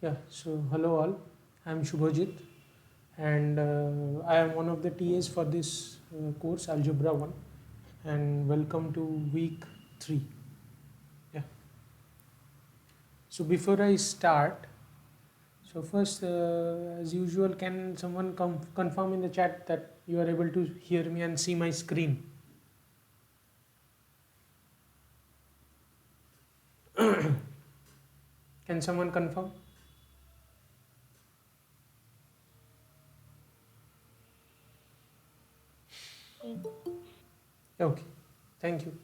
Yeah, so hello all, I'm Shubhajit, and I am one of the TAs for this course Algebra 1, and welcome to week 3. Yeah, so before I start, so first as usual, can someone confirm in the chat that you are able to hear me and see my screen? Can someone confirm? Okay, thank you.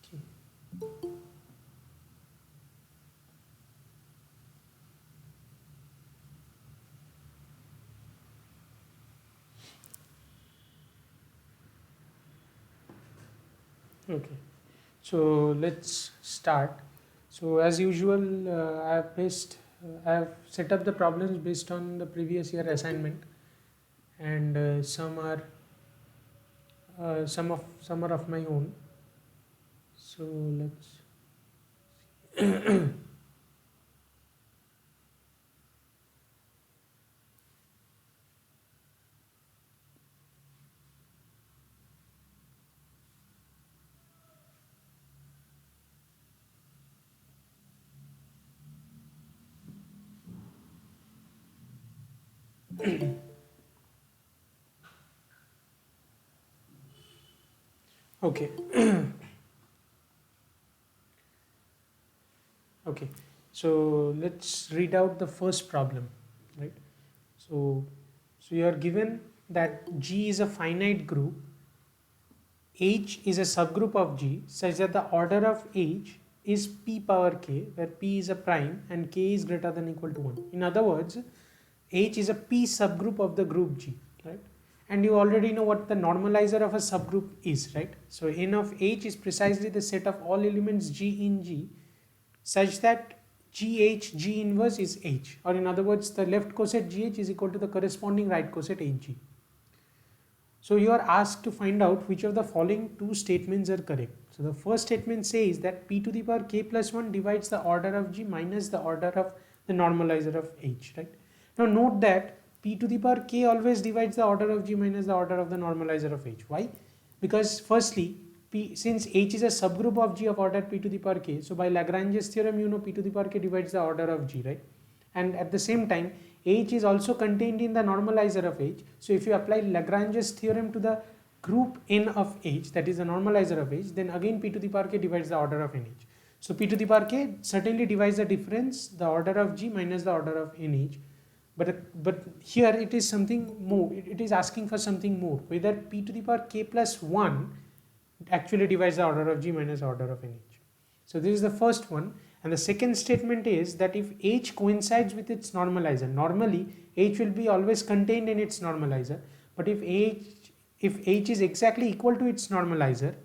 Okay. Okay, so let's start. So as usual, I have set up the problems based on the previous year assignment, and some are of my own. So let's okay. Okay, so let's read out the first problem, right? So you are given that G is a finite group, H is a subgroup of G such that the order of H is p power k, where p is a prime and k is greater than or equal to 1. In other words, H is a p subgroup of the group G, right? And you already know what the normalizer of a subgroup is, right? So N of H is precisely the set of all elements G in G such that G inverse is H, or in other words, the left coset GH is equal to the corresponding right coset HG. So you are asked to find out which of the following two statements are correct. So the first statement says that p to the power k plus 1 divides the order of G minus the order of the normalizer of H, right? Now note that p to the power k always divides the order of G minus the order of the normalizer of H. Why? Because firstly, since H is a subgroup of G of order p to the power k, so by Lagrange's theorem, you know p to the power k divides the order of G, right? And at the same time, H is also contained in the normalizer of H. So if you apply Lagrange's theorem to the group N of H, that is the normalizer of H, then again p to the power k divides the order of NH. So p to the power k certainly divides the difference, the order of G minus the order of NH. But here it is something more. It is asking for something more, whether p to the power k plus 1 actually divides the order of G minus order of NH. So this is the first one. And the second statement is that if H coincides with its normalizer, normally H will be always contained in its normalizer. But if H is exactly equal to its normalizer,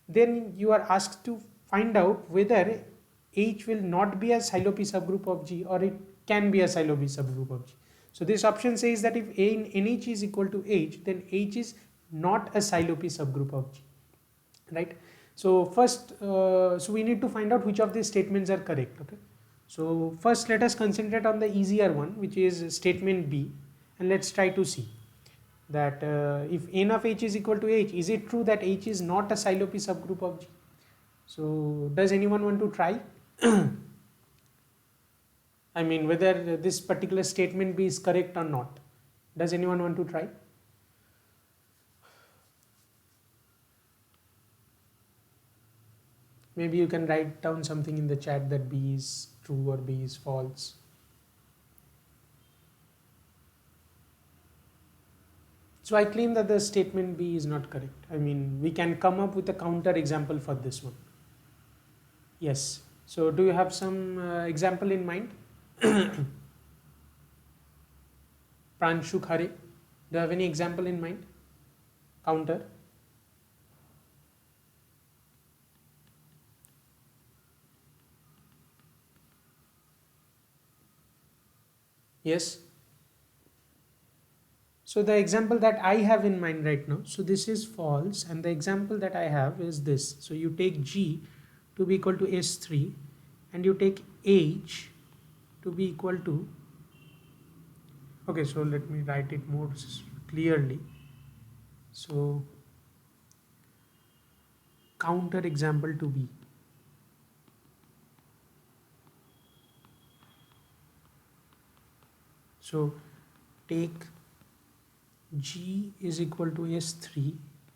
then you are asked to find out whether H will not be a Sylopi subgroup of G or it can be a Sylopi subgroup of G. So this option says that if NH is equal to H, then H is not a Sylopi subgroup of G, right? So first, so we need to find out which of these statements are correct. Okay, so first let us concentrate on the easier one, which is statement B, and let's try to see that if N of H is equal to H, is it true that H is not a Sylopi subgroup of G? So does anyone want to try? I mean, whether this particular statement B is correct or not. Does anyone want to try? Maybe you can write down something in the chat that B is true or B is false. So I claim that the statement B is not correct. I mean, we can come up with a counter example for this one. Yes. So do you have some example in mind? Pranshu Khare, do you have any example in mind? Counter? Yes. So the example that I have in mind right now, so this is false, and the example that I have is this. So you take G to be equal to S3 and you take H to be equal to, okay, so let me write it more clearly. So counter example to B. So take G is equal to S3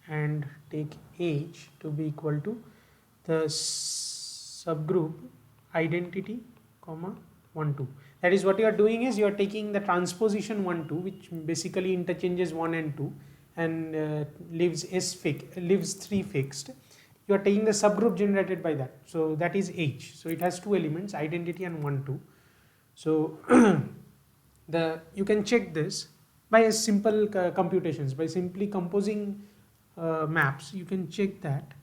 and take H to be equal to the subgroup identity comma 1 2. That is, what you are doing is you are taking the transposition 1 2, which basically interchanges 1 and 2 and leaves 3 fixed. You are taking the subgroup generated by that, so that is H. So it has two elements, identity and 1 2. So you can check this by a simple computations, by simply composing maps. You can check that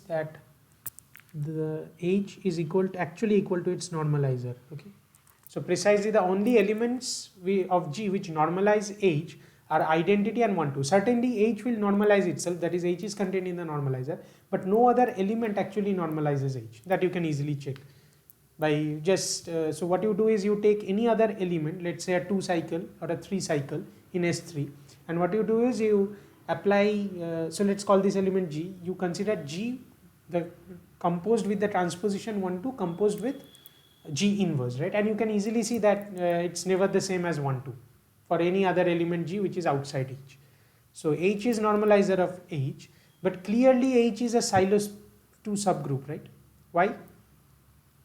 that the H is actually equal to its normalizer. Okay, so precisely the only elements of G which normalize H are identity and 1 2. Certainly H will normalize itself, that is H is contained in the normalizer, but no other element actually normalizes H. That you can easily check by just so what you do is you take any other element, let's say a 2 cycle or a 3 cycle in S3, and what you do is you apply, so let's call this element G. You consider G the composed with the transposition 1 2 composed with G inverse, right? And you can easily see that it's never the same as 1 2 for any other element G which is outside H. So H is normalizer of H, but clearly H is a silo 2 subgroup, right? Why?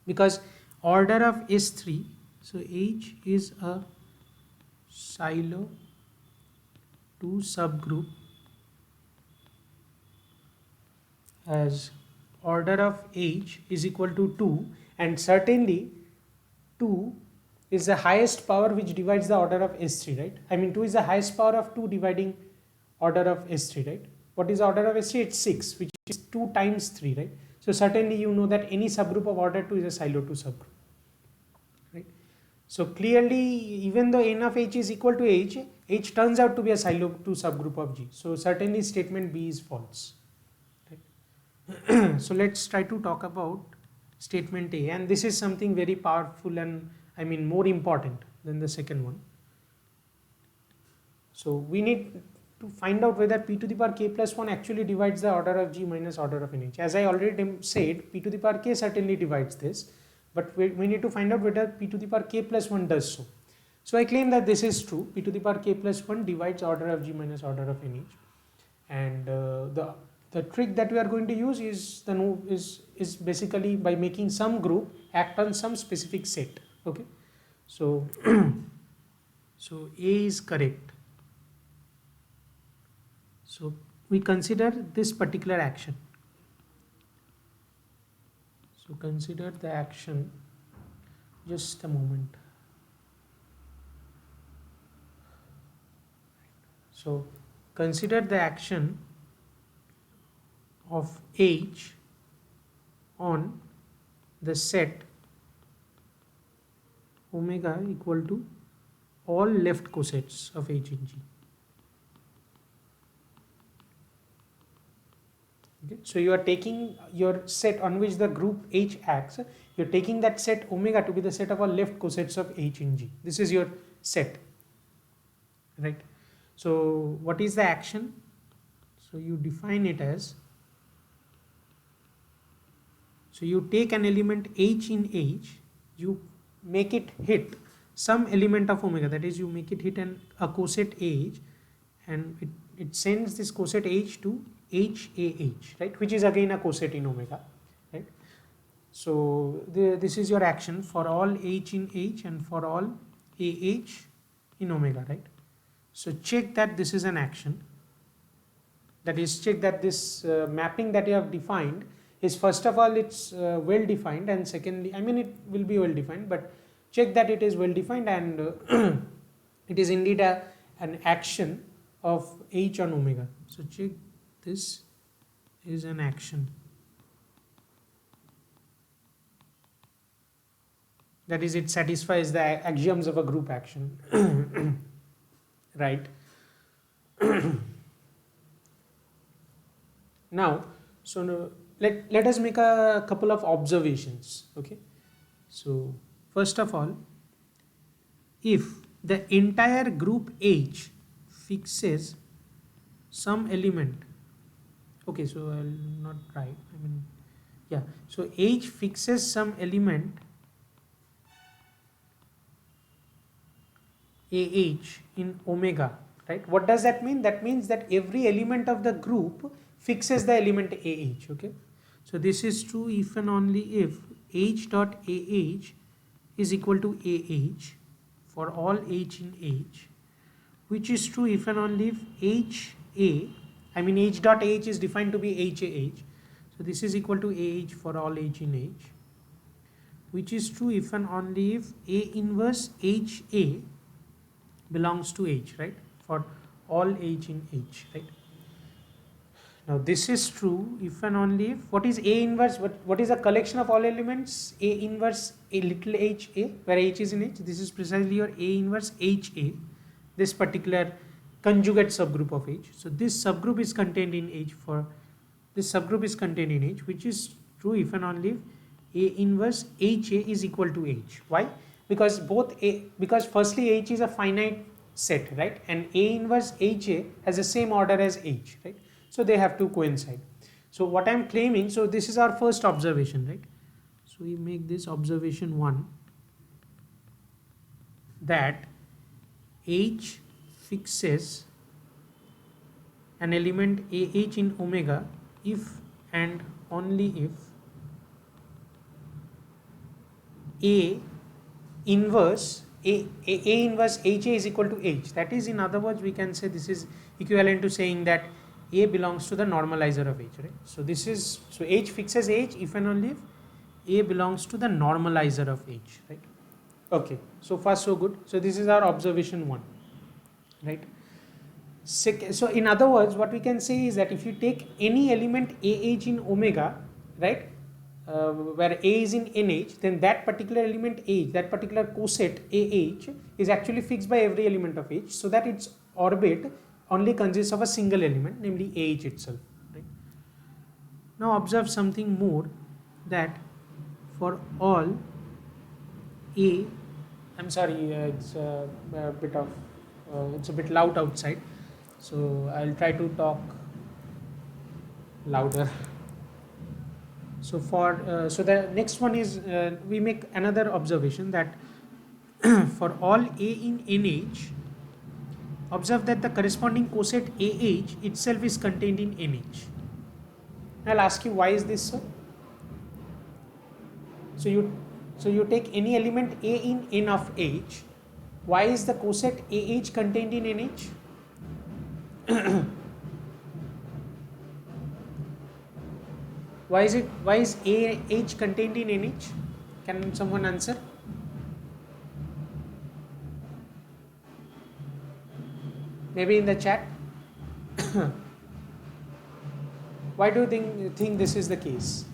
Because order of S3, so H is a silo 2 subgroup as order of H is equal to 2, and certainly 2 is the highest power which divides the order of S3, right? I mean 2 is the highest power of 2 dividing order of S3, right? What is the order of S3? It's 6, which is 2 times 3, right? So certainly you know that any subgroup of order 2 is a silo 2 subgroup, right? So clearly, even though n of H is equal to H, H turns out to be a silo 2 subgroup of G. So certainly statement B is false, right? So let's try to talk about statement A, and this is something very powerful and I mean more important than the second one. So we need to find out whether p to the power k plus 1 actually divides the order of G minus order of nh. As I already said, p to the power k certainly divides this, but we need to find out whether p to the power k plus 1 does so. So I claim that this is true. P to the power k plus 1 divides order of G minus order of nh, and the trick that we are going to use is basically by making some group act on some specific set. Okay, so so A is correct. So we consider this particular action. So consider the action, just a moment. So consider the action of H on the set omega equal to all left cosets of H in G. Okay. So you are taking your set on which the group H acts, you are taking that set omega to be the set of all left cosets of H in G. This is your set, right? So what is the action? So you define it as, so you take an element H in H, you make it hit some element of omega, that is you make it hit a coset H, and it sends this coset H to HAH, right, which is again a coset in omega, right? So this is your action for all H in H and for all AH in omega, right? So check that this is an action. That is, check that this mapping that you have defined is, first of all, it's well defined, and secondly, I mean, it will be well defined, but check that it is well defined and it is indeed an action of H on omega. So check this is an action. That is, it satisfies the axioms of a group action, right? Now, so let us make a couple of observations, okay? So first of all, if the entire group H fixes some element, okay, so I'll not write, I mean, yeah, so H fixes some element AH in omega, right? What does that mean? That means that every element of the group fixes the element AH, okay? So this is true if and only if H dot AH is equal to AH for all H in H, which is true if and only if HA, I mean H dot AH is defined to be HAH, so this is equal to AH for all H in H, which is true if and only if A inverse HA belongs to H, right, for all H in H, right? Now this is true if and only if, what is A inverse, what is a collection of all elements? A inverse a little HA, where H is in H, this is precisely your A inverse HA, this particular conjugate subgroup of H. So this subgroup is contained in H, for this subgroup is contained in H, which is true if and only if A inverse HA is equal to H. Why? Because because firstly H is a finite set, right, and A inverse HA has the same order as H, right? So they have to coincide. So what I'm claiming, so this is our first observation, right? So we make this observation 1, that H fixes an element AH in omega if and only if A inverse A inverse HA is equal to H. That is, in other words, we can say this is equivalent to saying that A belongs to the normalizer of H, right? So this is, so H fixes H if and only if A belongs to the normalizer of H, right? Okay, so far so good. So this is our observation 1, right? So in other words, what we can say is that if you take any element AH in omega, right, where A is in NH, then that particular element H, that particular coset AH is actually fixed by every element of H, so that its orbit only consists of a single element, namely AH itself, right? Now observe something more, that for all A, I'm sorry, it's a bit of, it's a bit loud outside, so I'll try to talk louder. So for so the next one is, we make another observation that for all A in NH, observe that the corresponding coset AH itself is contained in NH. I'll ask you, why is this so? So you take any element A in N of H. Why is the coset AH contained in NH? Why is AH contained in NH? Can someone answer? Maybe in the chat. Why do you think this is the case?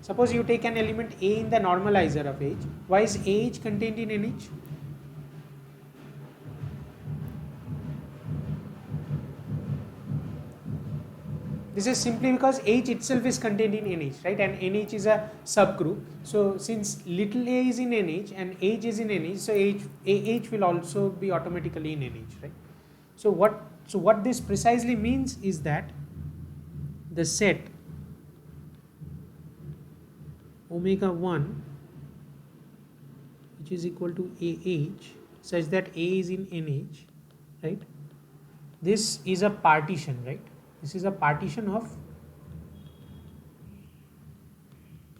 Suppose you take an element A in the normalizer of H. Why is AH contained in NH? This is simply because H itself is contained in NH, right? And NH is a subgroup. So since little a is in NH and H is in NH, so AH will also be automatically in NH, right? So what this precisely means is that the set omega 1, which is equal to AH, such that A is in NH, right? This is a partition, right? This is a partition of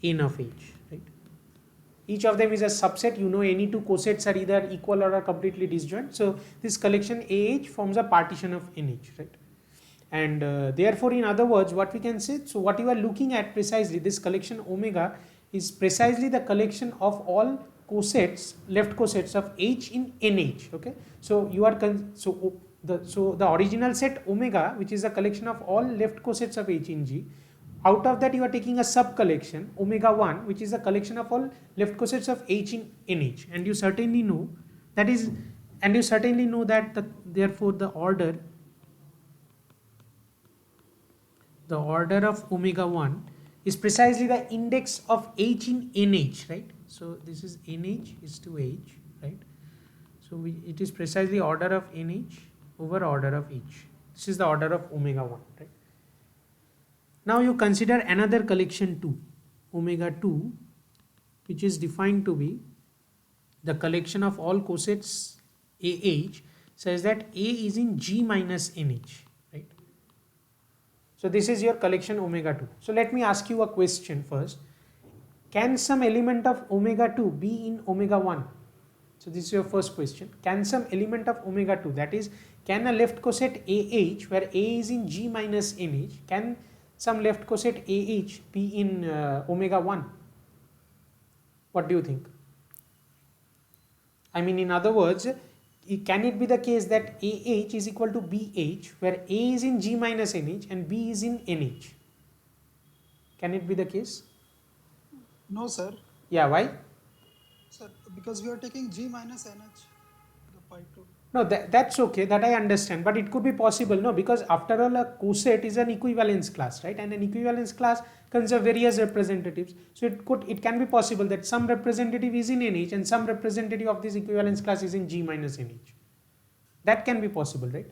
n of h, right? Each of them is a subset. You know, any two cosets are either equal or are completely disjoint. So this collection AH forms a partition of NH, right? And therefore, in other words, what we can say, so what you are looking at precisely, this collection omega is precisely the collection of all cosets, left cosets of H in NH. Okay, so you are so the original set omega, which is a collection of all left cosets of H in G. Out of that, you are taking a sub collection omega 1, which is a collection of all left cosets of H in NH, and you certainly know that is, and you certainly know that therefore the order of omega 1 is precisely the index of H in NH, right? So this is NH is to H, right? So it is precisely order of NH over order of H. This is the order of omega 1, right? Now you consider another collection 2, omega 2, which is defined to be the collection of all cosets AH, says that A is in G minus NH, right? So this is your collection omega 2. So let me ask you a question first. Can some element of omega 2 be in omega 1? So this is your first question. Can some element of omega 2, that is, can a left coset AH, where A is in G minus NH, can some left coset AH be in omega 1? What do you think? I mean, in other words, can it be the case that AH is equal to BH, where A is in G minus NH and B is in NH? Can it be the case? No, sir. Yeah, why? Sir, because we are taking G minus NH, the pi 2. No, that's okay, that I understand, but it could be possible, no, because after all a coset is an equivalence class, right? And an equivalence class consists of various representatives. So it can be possible that some representative is in NH and some representative of this equivalence class is in G minus NH. That can be possible, right?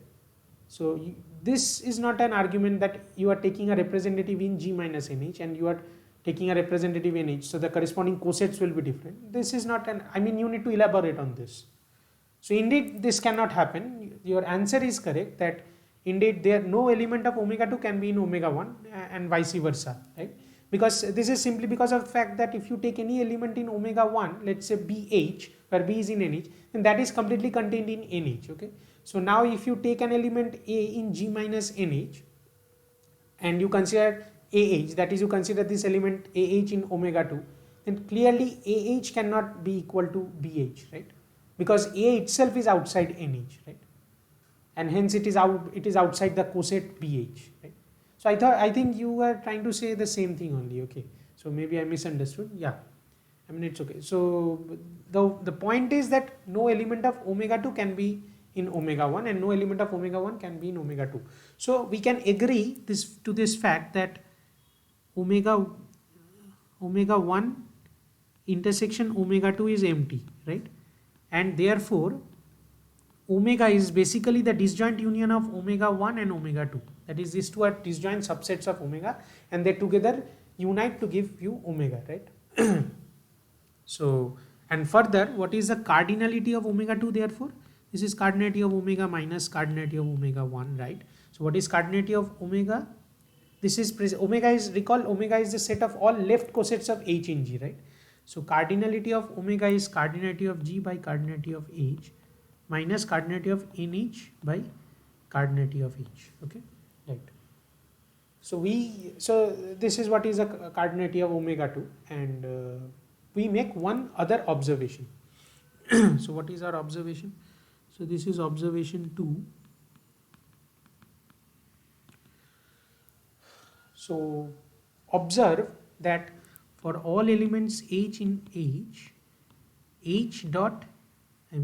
So this is not an argument that you are taking a representative in G minus NH and you are taking a representative in H, so the corresponding cosets will be different. This is not an, I mean, you need to elaborate on this. So indeed this cannot happen. Your answer is correct that indeed there no element of omega 2 can be in omega 1 and vice versa, right? Because this is simply because of the fact that if you take any element in omega 1, let's say BH, where B is in NH, then that is completely contained in NH, okay? So now if you take an element A in G minus NH and you consider AH, that is you consider this element AH in omega 2, then clearly AH cannot be equal to BH, right? Because A itself is outside NH, right? And hence it is outside the coset BH, right? So I think you were trying to say the same thing only, okay? So maybe I misunderstood. Yeah, I mean, it's okay. So the point is that no element of omega 2 can be in omega 1 and no element of omega 1 can be in omega 2. So we can agree to this fact that omega 1 intersection omega 2 is empty, right? And therefore omega is basically the disjoint union of omega 1 and omega 2. That is, these two are disjoint subsets of omega and they together unite to give you omega, right? So, and further, what is the cardinality of omega 2 therefore? This is cardinality of omega minus cardinality of omega 1, right? So what is cardinality of omega? This is omega is, recall omega is the set of all left cosets of H in G, right? So cardinality of omega is cardinality of G by cardinality of H minus cardinality of NH by cardinality of H, okay, right? So this is what is a cardinality of omega 2, and we make one other observation. So what is our observation? So this is observation 2. So observe that for all elements H in H dot AH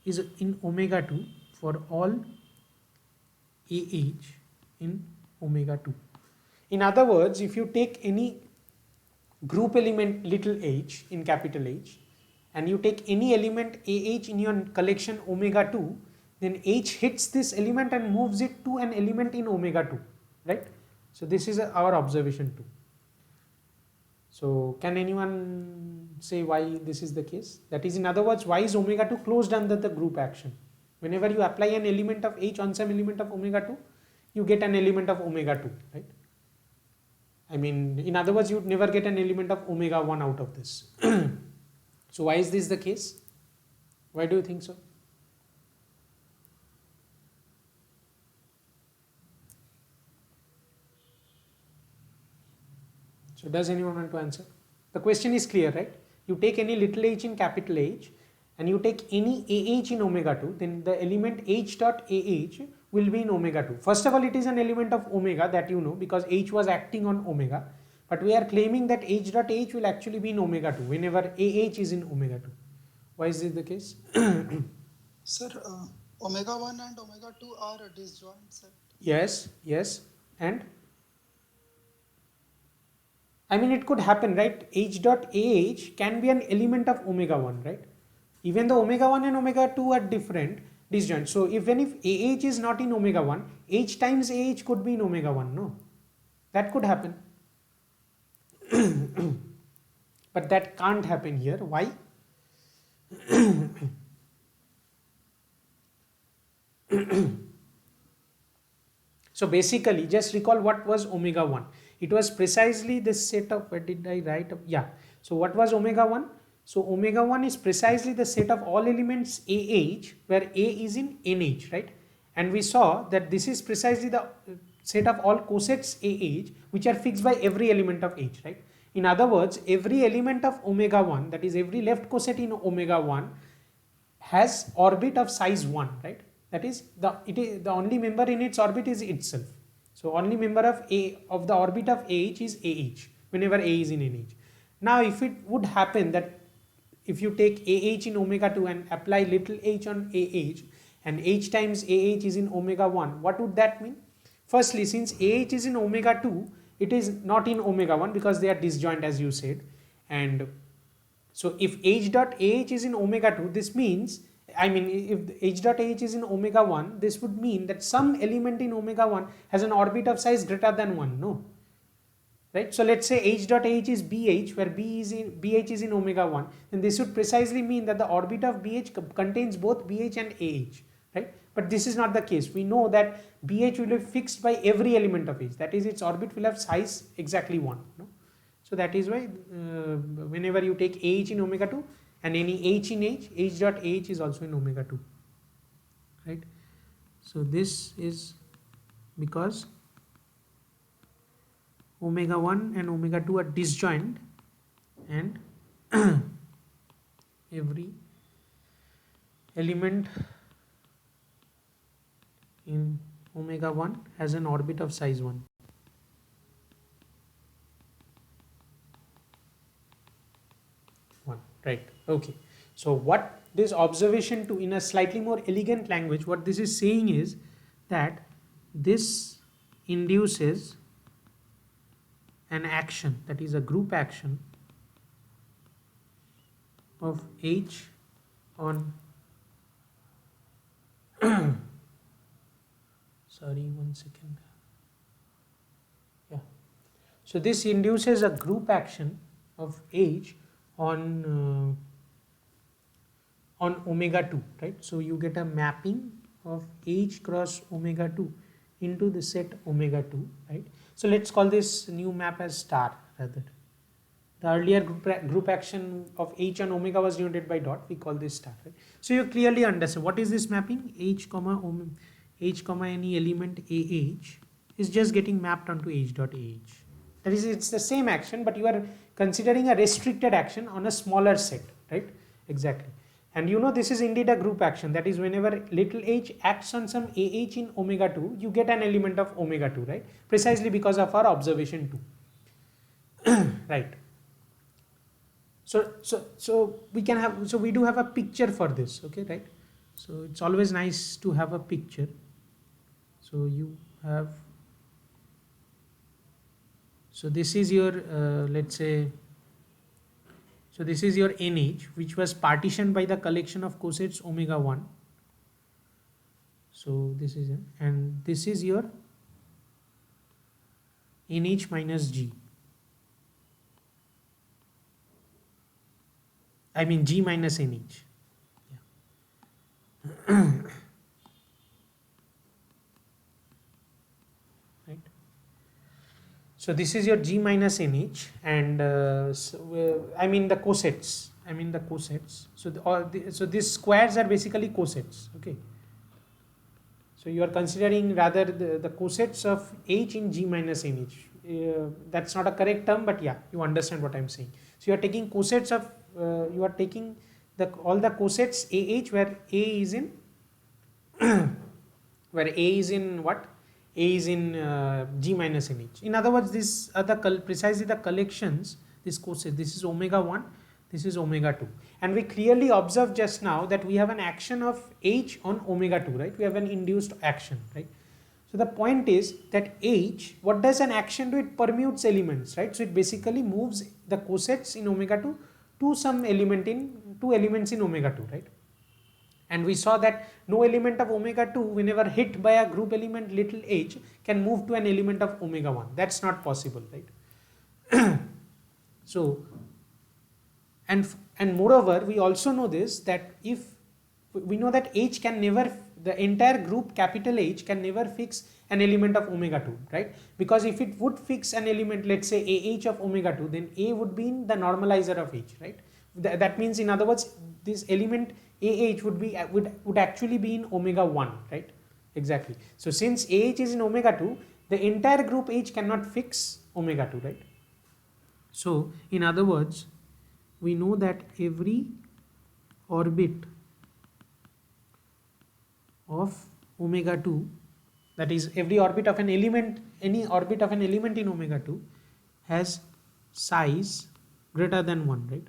is in omega 2 for all AH in omega 2. In other words, if you take any group element little h in capital H and you take any element AH in your collection omega 2, then H hits this element and moves it to an element in omega 2, right? So this is our observation 2. So can anyone say why this is the case? That is, in other words, why is omega 2 closed under the group action? Whenever you apply an element of H on some element of omega 2, you get an element of omega 2, right? I mean, in other words, you'd never get an element of omega 1 out of this. So why is this the case? Why do you think so? So does anyone want to answer? The question is clear, right? You take any little h in capital H and you take any AH in omega 2, then the element H dot AH will be in omega 2. First of all, it is an element of omega, that you know, because H was acting on omega. But we are claiming that H dot H will actually be in omega 2 whenever AH is in omega 2. Why is this the case? Sir, omega 1 and omega 2 are a disjoint set. Yes, yes. And I mean, it could happen, right? H dot AH can be an element of omega 1, right? Even though omega 1 and omega 2 are different, disjoint. So even if AH is not in omega 1, H times AH could be in omega 1, no? That could happen. But that can't happen here. Why? So basically, just recall what was omega 1. It was precisely this set of, where did I write? Yeah. So what was omega 1? So omega 1 is precisely the set of all elements AH, where A is in NH, right? And we saw that this is precisely the set of all cosets AH, which are fixed by every element of H, right? In other words, every element of omega 1, that is every left coset in omega 1, has orbit of size 1, right? That is the only member in its orbit is itself. So only member of the orbit of AH is AH whenever A is in NH. Now if it would happen that if you take AH in omega 2 and apply little h on AH and H times AH is in omega 1, what would that mean? Firstly, since AH is in omega 2, it is not in omega 1 because they are disjoint, as you said. And so if H dot AH is in omega 2, this means, I mean, if H dot AH is in omega 1, this would mean that some element in omega 1 has an orbit of size greater than 1, no? Right? So let's say H dot AH is BH, where BH is in omega 1, then this would precisely mean that the orbit of BH contains both BH and AH, right? But this is not the case. We know that BH will be fixed by every element of H, that is, its orbit will have size exactly 1, no? So that is why whenever you take AH in omega 2 and any H in H dot AH is also in omega 2, right? So this is because omega 1 and omega 2 are disjoint and every element in omega 1 has an orbit of size 1. Right. Okay. So what this observation to, in a slightly more elegant language, what this is saying is that this induces an action, that is a group action of H on sorry, 1 second. Yeah. So this induces a group action of H on omega 2, right? So you get a mapping of H cross omega 2 into the set omega 2, right? So let's call this new map as star rather. The earlier group action of H on omega was denoted by dot. We call this star, right? So you clearly understand what is this mapping. H comma any element AH is just getting mapped onto H dot AH. That is, it's the same action, but you are considering a restricted action on a smaller set, right? Exactly. And you know this is indeed a group action. That is, whenever little h acts on some AH in omega 2, you get an element of omega 2, right? Precisely because of our observation 2. Right. So we can have, so we do have a picture for this, okay, right? So it's always nice to have a picture. So you have, so this is your let's say, so this is your NH, which was partitioned by the collection of cosets omega 1. So this is, and this is your NH minus G. I mean G minus NH. Yeah. So this is your G minus NH, and I mean the cosets. So so these squares are basically cosets. Okay. So you are considering rather the cosets of H in G minus NH. That's not a correct term, but yeah, you understand what I'm saying. So you are taking cosets of you are taking all the cosets AH where A is in where A is in what? A is in G minus NH. In other words, these are precisely the collections, this cosets. This is omega 1, this is omega 2. And we clearly observed just now that we have an action of H on omega 2, right? We have an induced action, right? So the point is that H, what does an action do? It permutes elements, right? So it basically moves the cosets in omega 2 to some element in, two elements in omega 2, right? And we saw that no element of omega 2 whenever hit by a group element little h can move to an element of omega 1. That's not possible, right? So, and moreover, we also know this, that if we know that H can never, the entire group capital H can never fix an element of omega 2, right? Because if it would fix an element, let's say AH of omega 2, then A would be in the normalizer of H, right? That means, in other words, this element AH would actually be in omega 1, right? Exactly. So since AH is in omega 2, the entire group H cannot fix omega 2, right? So in other words, we know that every orbit of omega 2, that is every orbit of an element, any orbit of an element in omega 2 has size greater than 1, right?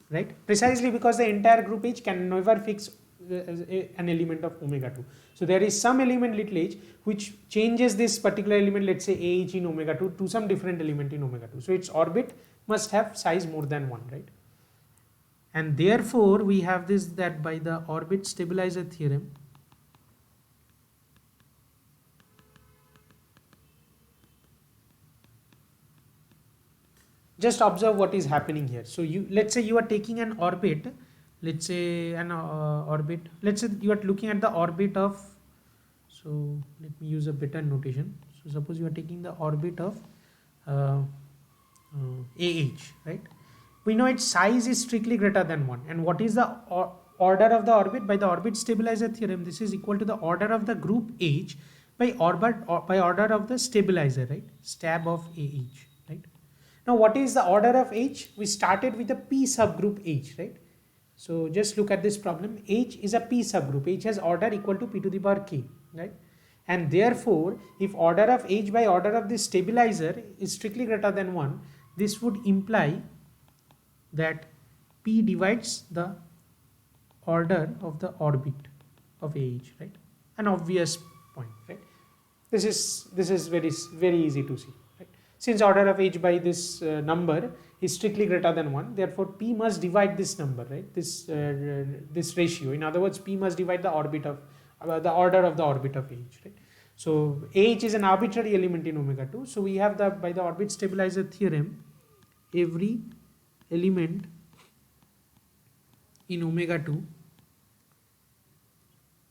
Right? Precisely because the entire group H can never fix an element of omega 2. So there is some element little h which changes this particular element, let's say AH in omega 2, to some different element in omega 2. So its orbit must have size more than 1, right? And therefore we have this, that by the orbit stabilizer theorem, just observe what is happening here. So you, let's say you are taking an orbit, let's say an orbit, let's say you are looking at the orbit of, so let me use a better notation. So suppose you are taking the orbit of AH, right? We know its size is strictly greater than 1. And what is the order of the orbit? By the orbit stabilizer theorem, this is equal to the order of the group H by order of the stabilizer, right? Stab of AH, right? Now what is the order of H? We started with a P subgroup H, right? So just look at this problem. H is a P subgroup. H has order equal to P to the power K, right? And therefore, if order of H by order of this stabilizer is strictly greater than 1, this would imply that P divides the order of the orbit of AH, right? An obvious point, right? This is very easy to see, right? Since order of H by this number is strictly greater than 1, therefore P must divide this number, right? This ratio. In other words, P must divide the orbit of the order of the orbit of H, right? So H is an arbitrary element in omega 2. So we have by the orbit stabilizer theorem, every element in omega 2,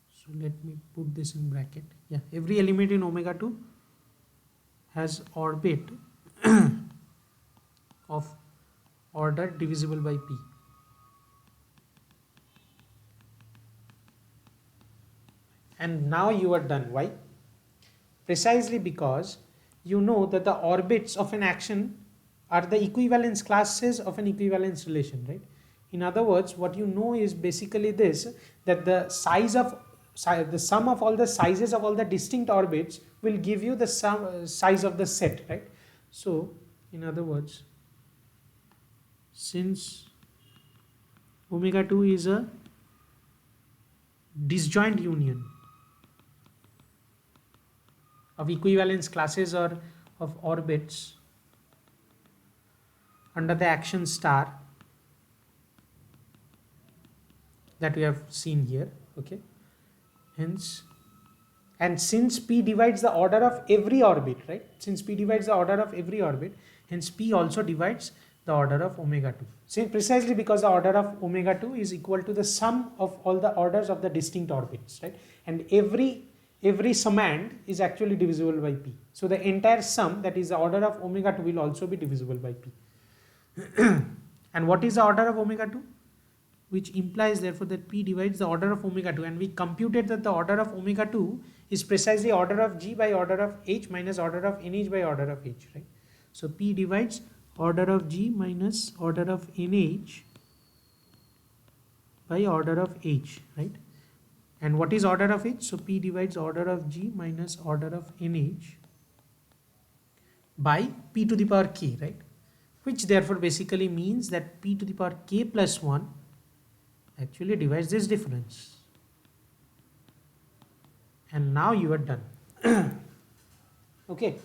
so let me put this in bracket, yeah, every element in omega 2 has orbit of order divisible by P. And now you are done. Why? Precisely because you know that the orbits of an action are the equivalence classes of an equivalence relation, right? In other words, what you know is basically this, that the sum of all the sizes of all the distinct orbits will give you the size of the set, right? So in other words, since omega 2 is a disjoint union of equivalence classes or of orbits under the action star that we have seen here, okay? Hence, and since P divides the order of every orbit, right? Since P divides the order of every orbit, hence P also divides the order of omega 2. See, precisely because the order of omega 2 is equal to the sum of all the orders of the distinct orbits, right? And every every summand is actually divisible by p. So the entire sum, that is the order of omega 2, will also be divisible by p. And what is the order of omega 2? Which implies therefore that p divides the order of omega 2, and we computed that the order of omega 2 is precisely order of g by order of h minus order of nh by order of h, right? So p divides order of g minus order of nh by order of h, right? And what is order of h? So p divides order of g minus order of nh by p to the power k, right? Which therefore basically means that p to the power k plus 1 actually divides this difference. And now you are done. Okay.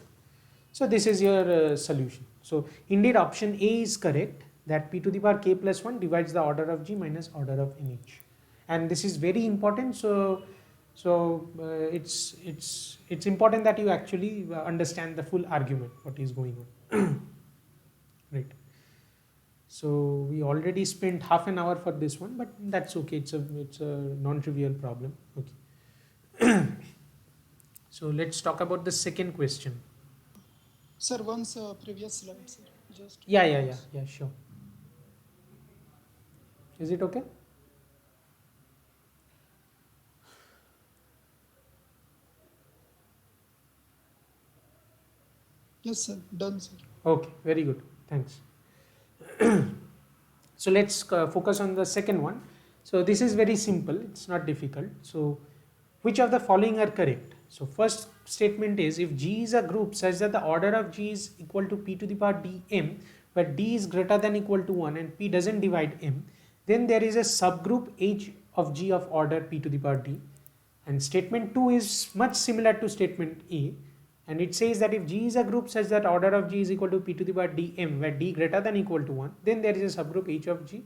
So this is your solution. So indeed option A is correct, that p to the power k plus 1 divides the order of g minus order of nh. And this is very important. So it's important that you actually understand the full argument, what is going on. Right. So we already spent half an hour for this one, but that's okay. It's a non-trivial problem. Okay. So let's talk about the second question. Sir, once previous slide, sir. Just Yeah, sure. Is it okay? Yes, sir. Done, sir. Okay, very good. Thanks. So let's focus on the second one. So this is very simple. It's not difficult. So which of the following are correct? So first statement is, if G is a group such that the order of G is equal to p to the power dm, but D is greater than equal to 1 and p doesn't divide m, then there is a subgroup H of G of order p to the power d. And statement 2 is much similar to statement A. And it says that if G is a group such that order of G is equal to p to the power dm, where D greater than equal to 1, then there is a subgroup H of G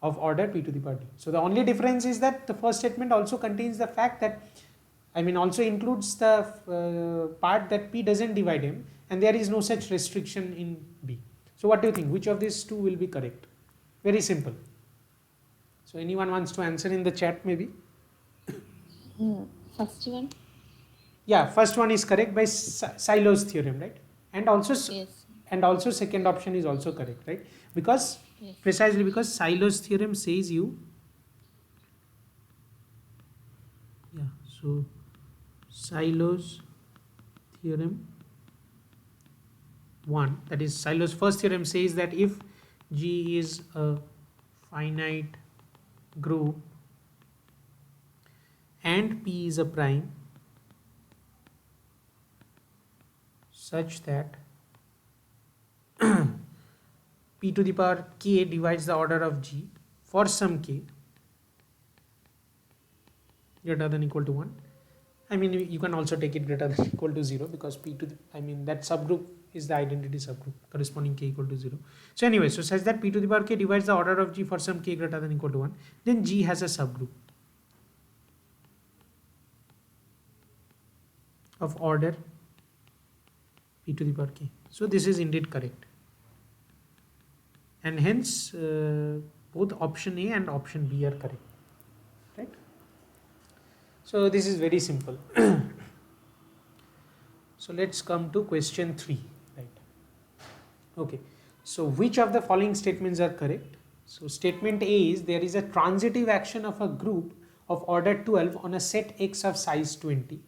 of order p to the power d. So the only difference is that the first statement also contains the fact that, also includes the part that p doesn't divide m, and there is no such restriction in B. So what do you think? Which of these two will be correct? Very simple. So anyone wants to answer in the chat maybe? First one? Yeah, first one is correct by Sylow's theorem, right? And also Yes. and also second option is also correct, right? Because Yes. precisely because Sylow's theorem says you, yeah, so Sylow's theorem 1, that is Sylow's first theorem, says that if G is a finite group and P is a prime such that p to the power k divides the order of G for some k greater than equal to 1. You can also take it greater than equal to 0, because p to the, that subgroup is the identity subgroup corresponding k equal to 0. So anyway, so such that p to the power k divides the order of G for some k greater than equal to 1, then G has a subgroup of order p to the power k. So this is indeed correct. And hence both option A and option B are correct, right? So this is very simple. So let's come to question 3, right? Okay, so which of the following statements are correct? So statement A is, there is a transitive action of a group of order 12 on a set X of size 20.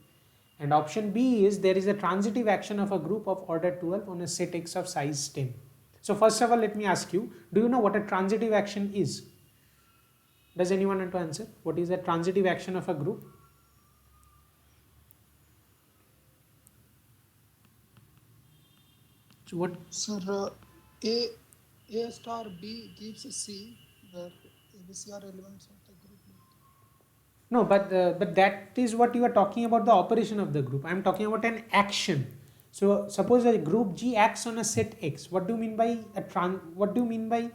And option B is, there is a transitive action of a group of order 12 on a set X of size 10. So first of all, let me ask you, do you know what a transitive action is? Does anyone want to answer? What is a transitive action of a group? So what? Sir, A star B gives C, where ABC are elements of the group. No, but that is what you are talking about, the operation of the group. I am talking about an action. So suppose a group G acts on a set X. What do you mean by what do you mean by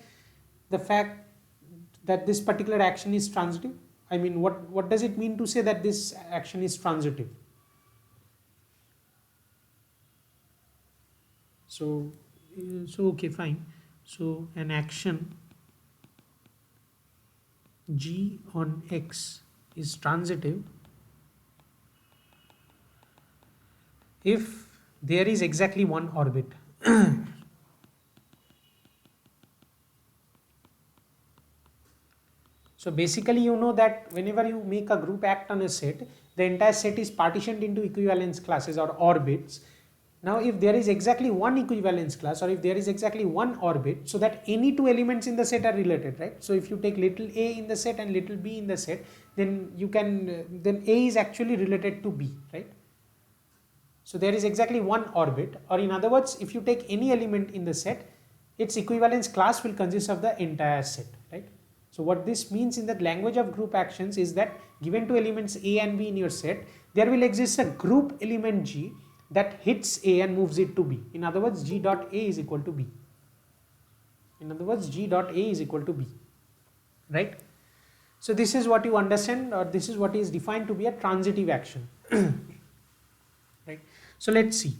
the fact that this particular action is transitive? What does it mean to say that this action is transitive? So okay, fine. So an action G on X is transitive if there is exactly one orbit. So basically, you know that whenever you make a group act on a set, the entire set is partitioned into equivalence classes or orbits. Now, if there is exactly one equivalence class, or if there is exactly one orbit, so that any two elements in the set are related, right? So if you take little a in the set and little b in the set, then you can, then a is actually related to b, right? So there is exactly one orbit, or in other words, if you take any element in the set, its equivalence class will consist of the entire set, right? So what this means in the language of group actions is that given two elements A and B in your set, there will exist a group element G that hits A and moves it to B. In other words, G dot A is equal to B. In other words, G dot A is equal to B, right? So this is what you understand, or this is what is defined to be a transitive action. Right? So let's see.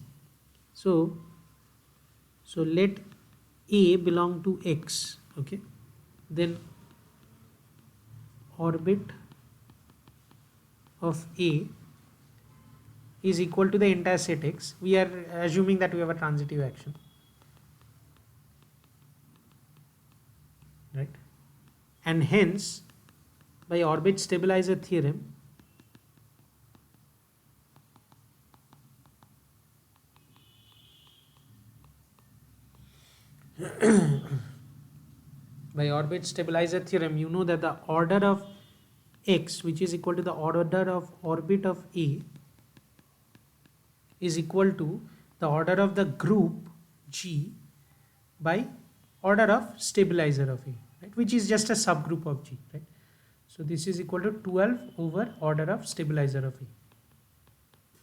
So let A belong to X, okay? Then orbit of A is equal to the entire set X. We are assuming that we have a transitive action, right? And hence, by orbit stabilizer theorem, by orbit stabilizer theorem, you know that the order of X, which is equal to the order of orbit of A, is equal to the order of the group G by order of stabilizer of A, right? Which is just a subgroup of G, right? So this is equal to 12 over order of stabilizer of A,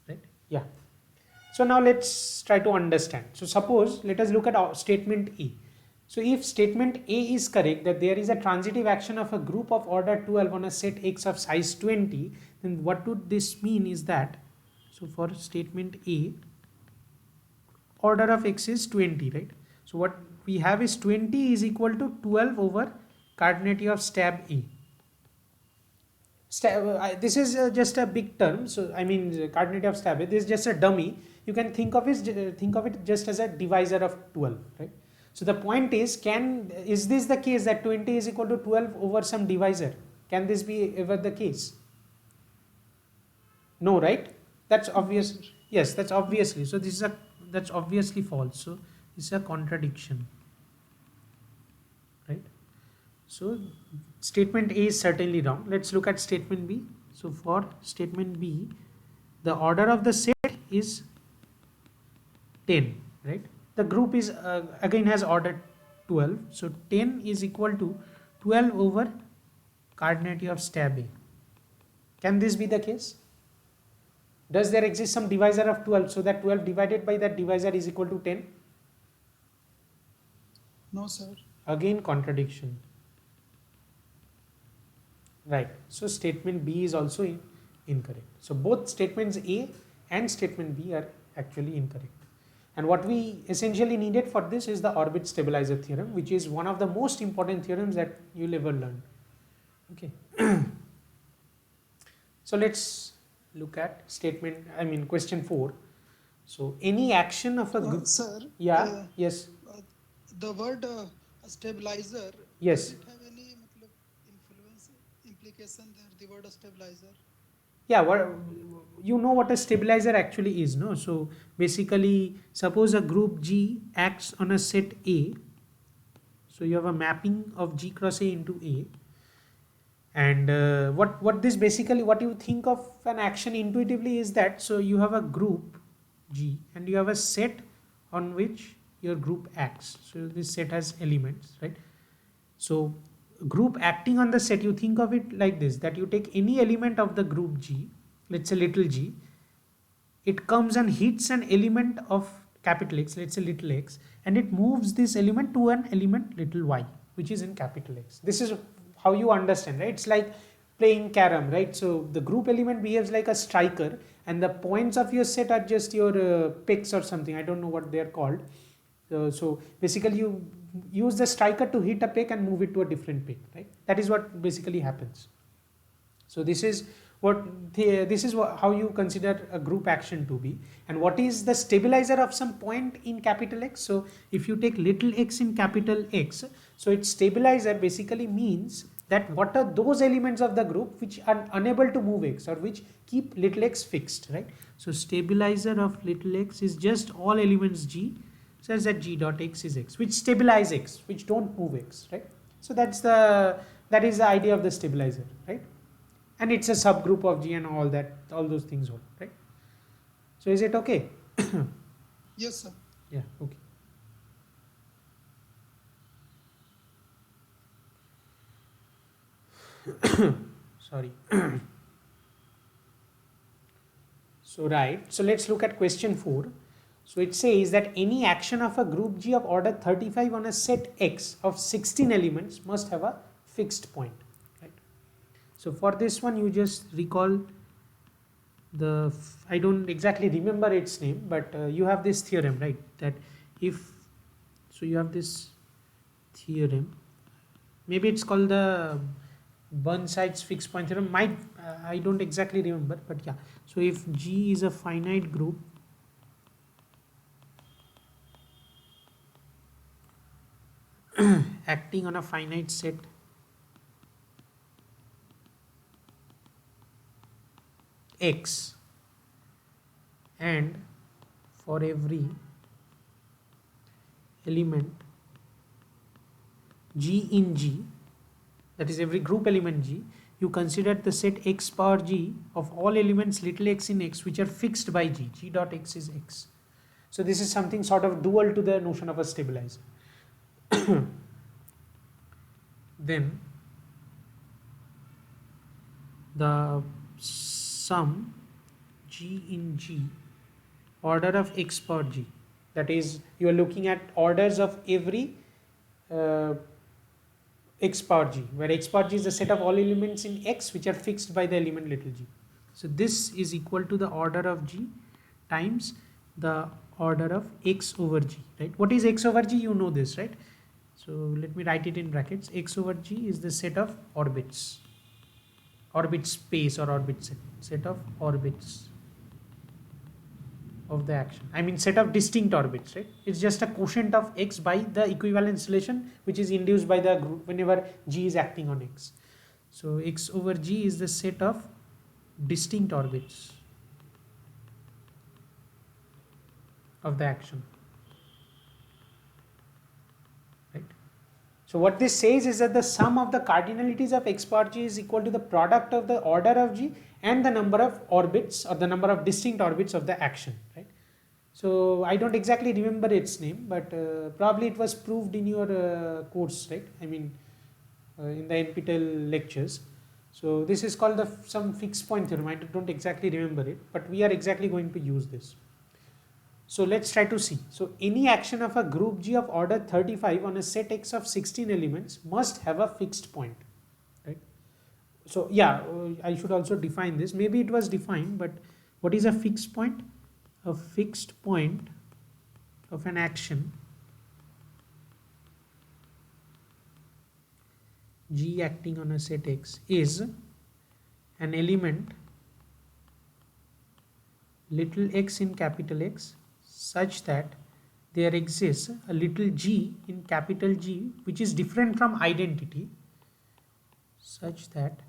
right? Yeah. So now let's try to understand. So suppose, let us look at our statement A. So if statement A is correct, that there is a transitive action of a group of order 12 on a set X of size 20, then what would this mean is that, so for statement A, order of X is 20, right? So what we have is 20 is equal to 12 over cardinality of stab A. This is just a big term, so I mean cardinality of stab A, this is just a dummy. You can think of it just as a divisor of 12, right? So the point is, is this the case that 20 is equal to 12 over some divisor? Can this be ever the case? No, right? That's obvious. Yes, that's obviously. So this is that's obviously false. So this is a contradiction, right? So statement A is certainly wrong. Let's look at statement B. So for statement B, the order of the set is 10, right? The group is again has order 12. So 10 is equal to 12 over cardinality of stab A. Can this be the case? Does there exist some divisor of 12 so that 12 divided by that divisor is equal to 10? No, sir. Again contradiction. Right. So statement B is also incorrect. So both statements A and statement B are actually incorrect. And what we essentially needed for this is the orbit stabilizer theorem, which is one of the most important theorems that you'll ever learn. Okay. So let's look at question 4. So any action of a group. Sir. Yeah. Yes. The word stabilizer. Yes. Does it have any implication there? The word stabilizer. Yeah, you know what a stabilizer actually is, no? So basically, suppose a group G acts on a set A. So you have a mapping of G cross A into A. And what this basically, what you think of an action intuitively is that, so you have a group G and you have a set on which your group acts. So this set has elements, right? So group acting on the set, you think of it like this, that you take any element of the group G, let's say little g, it comes and hits an element of capital X, let's say little x, and it moves this element to an element little y, which is in capital X. This is how you understand, right? It's like playing carom, right? So the group element behaves like a striker, and the points of your set are just your picks or something. I don't know what they're called. So basically you use the striker to hit a pick and move it to a different pick, right? That is what basically happens. So this is this is how you consider a group action to be. And what is the stabilizer of some point in capital X? So if you take little x in capital X, so its stabilizer basically means that what are those elements of the group which are unable to move x or which keep little x fixed, right? So stabilizer of little x is just all elements G such that G dot x is x, which stabilize x, which don't move x, right? So that is the idea of the stabilizer, right? And it's a subgroup of G and all that, all those things hold, right? So is it okay? Yes, sir. Yeah, okay. Sorry. So right, so let's look at question 4. So it says that any action of a group G of order 35 on a set X of 16 elements must have a fixed point, right? So for this one, you just recall I don't exactly remember its name, but you have this theorem, right? That if, so you have this theorem, maybe it's called the Burnside's fixed point theorem. I don't exactly remember, but yeah. So if G is a finite group acting on a finite set X, and for every element G in G, that is every group element G, you consider the set X power G of all elements little x in X which are fixed by G. G dot X is X. So this is something sort of dual to the notion of a stabilizer. Then the sum G in G order of X power G, that is you are looking at orders of every X power G, where X power G is the set of all elements in X which are fixed by the element little g. So this is equal to the order of G times the order of X over G, right? What is X over G? You know this, right? So let me write it in brackets. X over G is the set of orbits, orbit space or orbit set of orbits of the action. I mean set of distinct orbits, right? It's just a quotient of X by the equivalence relation which is induced by the group whenever G is acting on X. So X over G is the set of distinct orbits of the action, right? So what this says is that the sum of the cardinalities of X power G is equal to the product of the order of G and the number of orbits or the number of distinct orbits of the action, right? So I don't exactly remember its name, but probably it was proved in your course, right? I mean in the NPTEL lectures. So this is called some fixed point theorem. I don't exactly remember it, but we are exactly going to use this. So let's try to see. So any action of a group G of order 35 on a set X of 16 elements must have a fixed point, right? So yeah, I should also define this. Maybe it was defined, but what is a fixed point? A fixed point of an action G acting on a set X is an element little x in capital X such that there exists a little g in capital G which is different from identity such that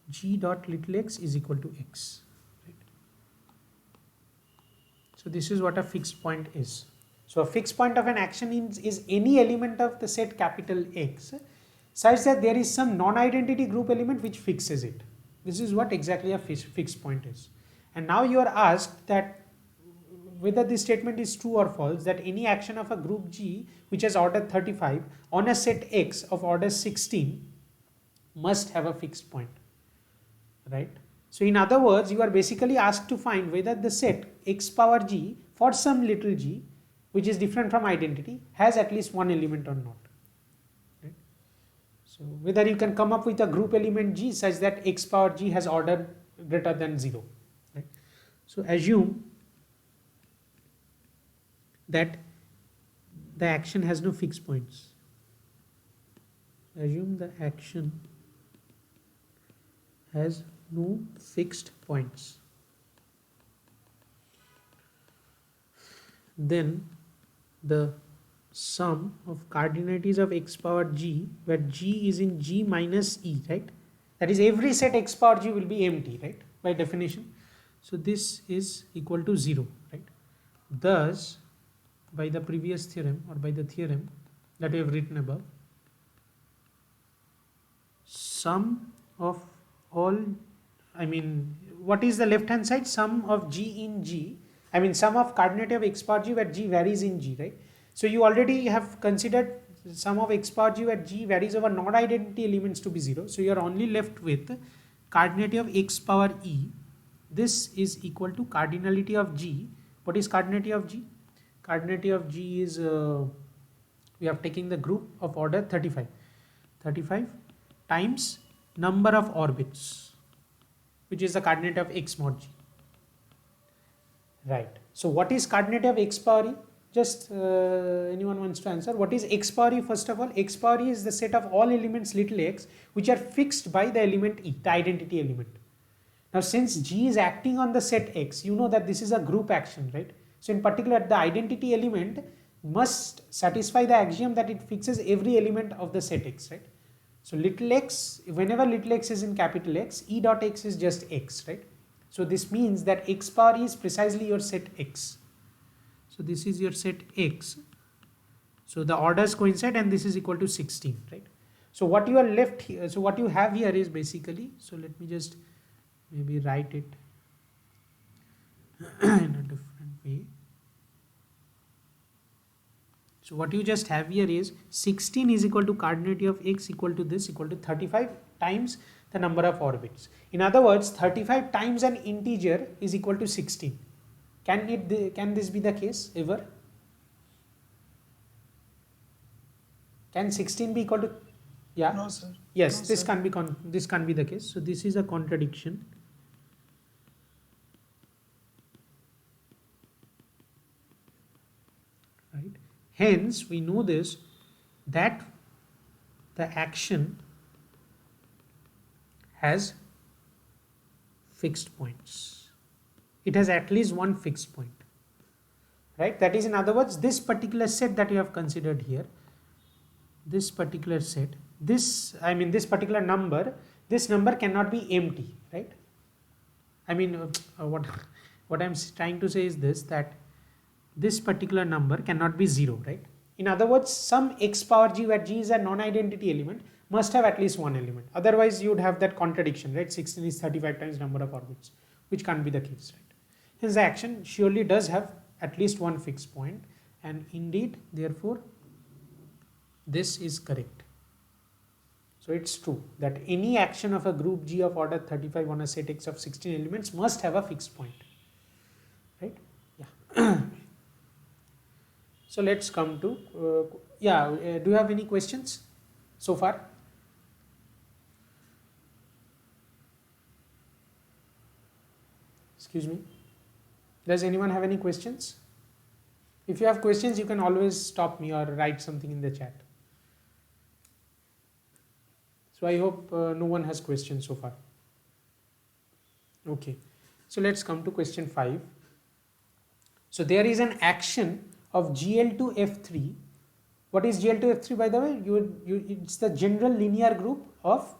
G dot little x is equal to x, right? So this is what a fixed point is. So a fixed point of an action is any element of the set capital X such that there is some non-identity group element which fixes it. This is what exactly a fixed point is. And now you are asked that whether this statement is true or false, that any action of a group G which has order 35 on a set X of order 16 must have a fixed point, right? So in other words, you are basically asked to find whether the set X power G for some little g which is different from identity has at least one element or not, right? So whether you can come up with a group element G such that X power G has order greater than 0, right? So assume that the action has no fixed points. Assume the action has no fixed points. Then the sum of cardinalities of x power g, where g is in g minus e, right? That is, every set x power g will be empty, right? By definition. So this is equal to 0, right? Thus, by the previous theorem, or by the theorem that we have written above, sum of all, I mean, what is the left hand side? Sum of g in g, I mean sum of coordinate of x power g where g varies in g, right? So you already have considered sum of x power g where g varies over non-identity elements to be 0. So you are only left with coordinate of x power e. This is equal to cardinality of g. What is cardinality of g? Cardinality of g is, we have taken the group of order 35. 35 times number of orbits, which is the coordinate of x mod g. Right. So what is coordinate of x power e? Just anyone wants to answer? What is x power e? First of all, x power e is the set of all elements little x which are fixed by the element e, the identity element. Now since g is acting on the set x, you know that this is a group action, right? So in particular, the identity element must satisfy the axiom that it fixes every element of the set x, right? So little x, whenever little x is in capital X, e dot x is just x, right? So this means that x power e is precisely your set x. So this is your set x. So the orders coincide and this is equal to 16, right? So what you are left here, so what you have here is basically, so let me just maybe write it in a different way. So what you just have here is 16 is equal to cardinality of x equal to this, equal to 35 times the number of orbits. In other words, 35 times an integer is equal to 16. Can this be the case ever? Can 16 be equal to, yeah? No, sir. Yes, No, this sir. can't be the case. So this is a contradiction. Right? Hence, we know this, that the action has fixed points. It has at least one fixed point. Right? That is, in other words, this particular set that you have considered here, this particular set, this particular number, this number cannot be empty, right? I mean, what I'm trying to say is this, that this particular number cannot be 0, right? In other words, some x power g where g is a non-identity element must have at least one element. Otherwise, you would have that contradiction, right? 16 is 35 times number of orbits, which can't be the case, right? Hence, the action surely does have at least one fixed point, and indeed, therefore, this is correct. So it's true that any action of a group G of order 35 on a set X of 16 elements must have a fixed point, right? Yeah. So let's come to, do you have any questions so far? Excuse me. Does anyone have any questions? If you have questions, you can always stop me or write something in the chat. So I hope no one has questions so far. Okay. So let's come to question 5. So there is an action of GL to F3. What is GL to F3, by the way? It's the general linear group of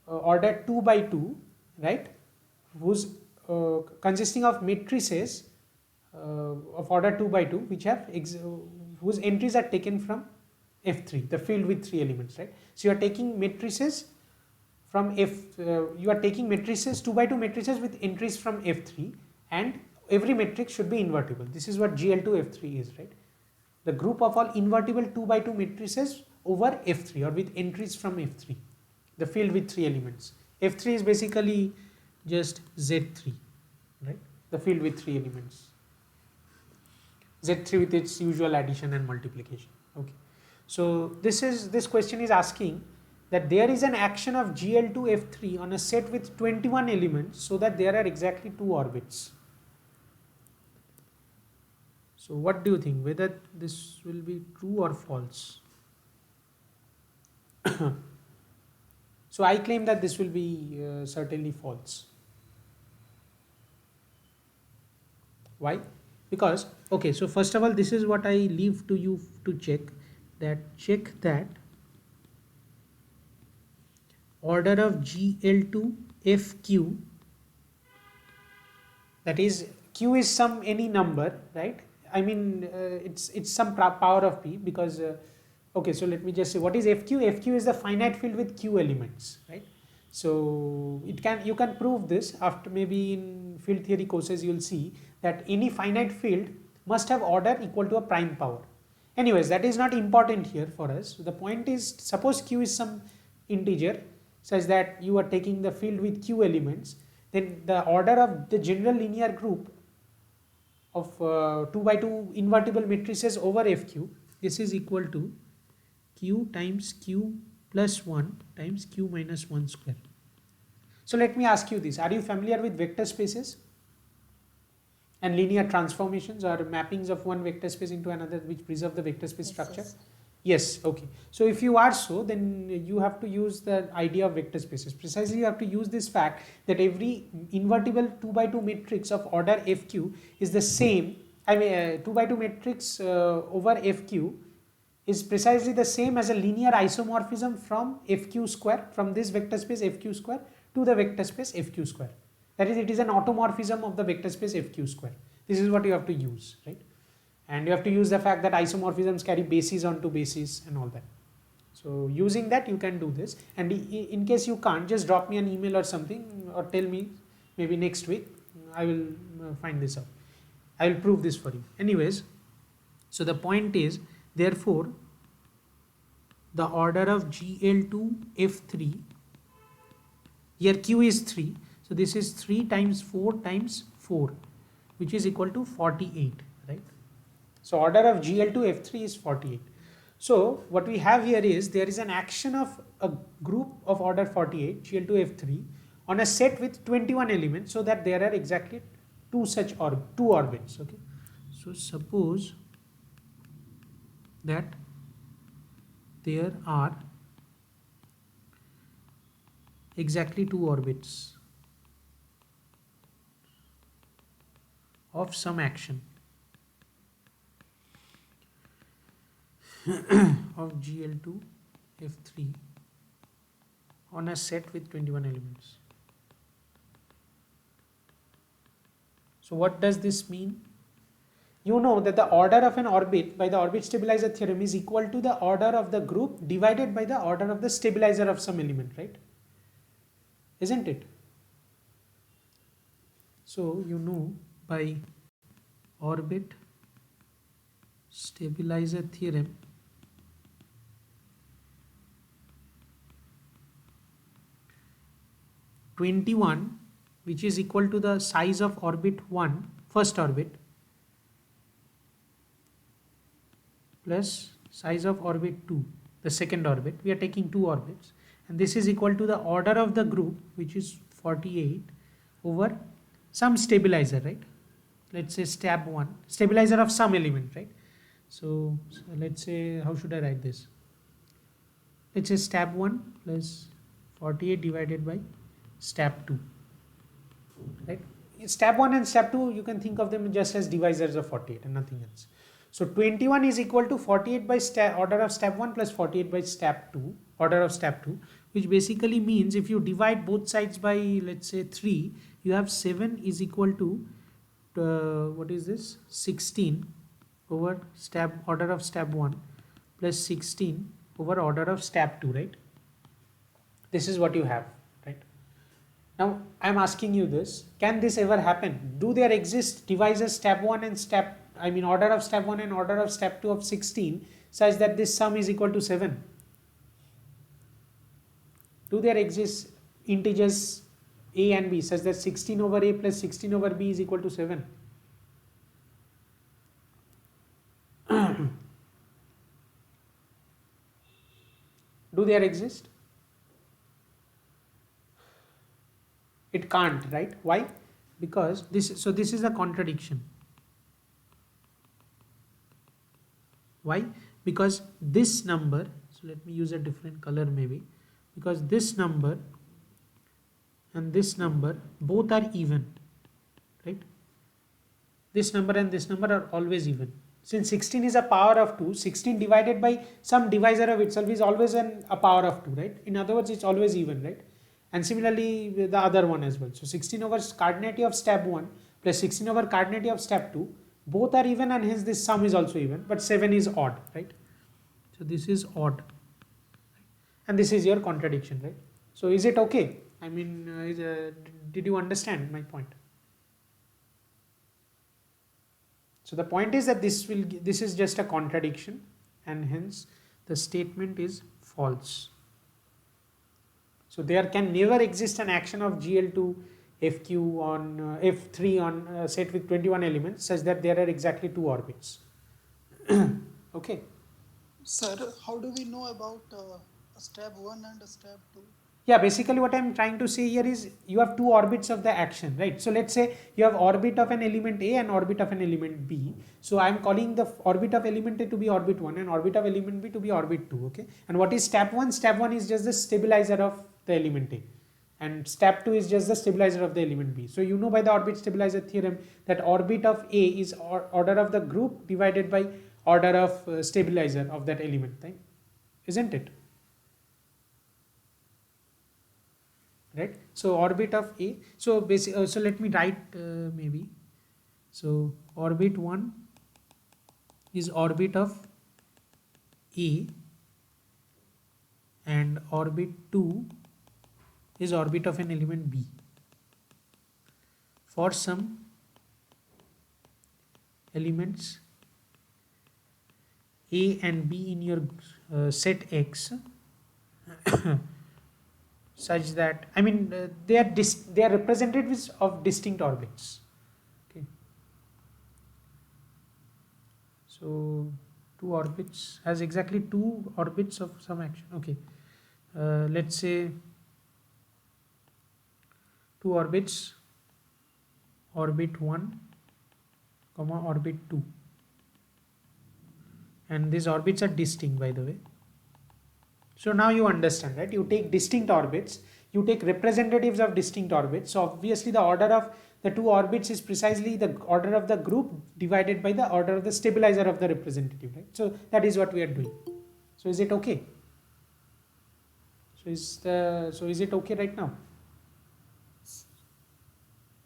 order 2 by 2, right? Whose consisting of matrices of order 2 by 2, which have whose entries are taken from F3, the field with 3 elements, right? So you are taking matrices from you are taking matrices 2 by 2 matrices with entries from F3, and every matrix should be invertible. This is what GL to F3 is, right? The group of all invertible 2 by 2 matrices over F3 or with entries from F3, the field with 3 elements. F3 is basically just Z3, right? The field with 3 elements. Z3 with its usual addition and multiplication. Okay. So this question is asking that there is an action of GL to F3 on a set with 21 elements so that there are exactly 2 orbits. So what do you think, whether this will be true or false? So I claim that this will be certainly false. Why? Because, okay, so first of all, this is what I leave to you to check, that order of GL2 FQ, that is Q is some any number, right? I mean, it's some power of P, because okay, so let me just say what is FQ. FQ is the finite field with Q elements, right? So you can prove this after, maybe in field theory courses you'll see that any finite field must have order equal to a prime power. Anyways, that is not important here for us. So the point is, suppose Q is some integer such that you are taking the field with Q elements, then the order of the general linear group of 2 by 2 invertible matrices over FQ, this is equal to Q times Q plus 1 times Q minus 1 square. So let me ask you this, are you familiar with vector spaces and linear transformations or mappings of one vector space into another which preserve the vector space structure? Yes. Yes, okay. So if you are so, then you have to use the idea of vector spaces. Precisely, you have to use this fact that every invertible 2 by 2 matrix of order FQ is the same. I mean, 2 by 2 matrix over FQ is precisely the same as a linear isomorphism from FQ square, from this vector space FQ square to the vector space FQ square. That is, it is an automorphism of the vector space FQ square. This is what you have to use, right? And you have to use the fact that isomorphisms carry bases onto bases and all that. So using that you can do this, and in case you can't, just drop me an email or something, or tell me maybe next week. I will find this out. I will prove this for you. Anyways, so the point is, therefore the order of GL2 F3, here Q is 3, so this is 3 times 4 times 4, which is equal to 48, right? So order of GL2 F3 is 48. So what we have here is, there is an action of a group of order 48 GL2 F3 on a set with 21 elements, so that there are exactly two such two orbits. Okay, so suppose that there are exactly two orbits of some action of GL2 F3 on a set with 21 elements. So what does this mean? You know that the order of an orbit by the orbit stabilizer theorem is equal to the order of the group divided by the order of the stabilizer of some element, right? Isn't it? So you know, by orbit stabilizer theorem, (21), which is equal to the size of orbit 1, first orbit, plus size of orbit 2, the second orbit. We are taking two orbits, and this is equal to the order of the group, which is 48, over some stabilizer, right? Let's say stab 1, stabilizer of some element, right? So let's say, how should I write this? Let's say stab 1 plus 48 divided by stab 2, right? Stab 1 and stab 2, you can think of them just as divisors of 48 and nothing else. So 21 is equal to 48 by order of stab 1 plus 48 by stab 2, order of stab 2, which basically means if you divide both sides by, let's say, 3, you have 7 is equal to what is this, 16 over order of stab 1 plus 16 over order of stab 2, right? This is what you have, right? Now I am asking you this, can this ever happen? Do there exist divisors stab 1 and order of stab 1 and order of stab 2 of 16 such that this sum is equal to 7? Do there exist integers a and b such that 16 over a plus 16 over b is equal to 7? Do there exist? It can't, right? Why? Because this is a contradiction. Why? Because this number, so let me use a different color maybe. because this number and this number both are even, right? This number and this number are always even. Since 16 is a power of 2, 16 divided by some divisor of itself is always a power of 2, right? In other words, it's always even, right? And similarly with the other one as well. So 16 over cardinality of step 1 plus 16 over cardinality of step 2, both are even, and hence this sum is also even, but 7 is odd, right? So this is odd, and this is your contradiction, right? So is it okay? I mean, did you understand my point? So the point is that this is just a contradiction, and hence the statement is false. So there can never exist an action of GL2 FQ on F3 on a set with 21 elements such that there are exactly 2 orbits. Okay. Sir, how do we know about a step 1 and a step 2? Yeah, basically what I'm trying to say here is you have 2 orbits of the action, right? So let's say you have orbit of an element A and orbit of an element B. So I'm calling the orbit of element A to be orbit 1 and orbit of element B to be orbit 2, okay? And what is step 1? Step 1 is just the stabilizer of the element A. And step 2 is just the stabilizer of the element B. So you know by the orbit stabilizer theorem that orbit of A is order of the group divided by order of stabilizer of that element, right? Isn't it? Right? So orbit of A. So basically, so let me write maybe. So orbit 1 is orbit of A and orbit 2 is orbit of an element B for some elements A and B in your set X such that, I mean, they are representatives of distinct orbits. Okay. So 2 orbits has exactly 2 orbits of some action. Okay. Let's say 2 orbits, orbit 1 comma orbit 2, and these orbits are distinct, by the way. So now you understand, right? You take distinct orbits, you take representatives of distinct orbits. So obviously the order of the 2 orbits is precisely the order of the group divided by the order of the stabilizer of the representative, right? So that is what we are doing. So is it okay? So is it okay right now?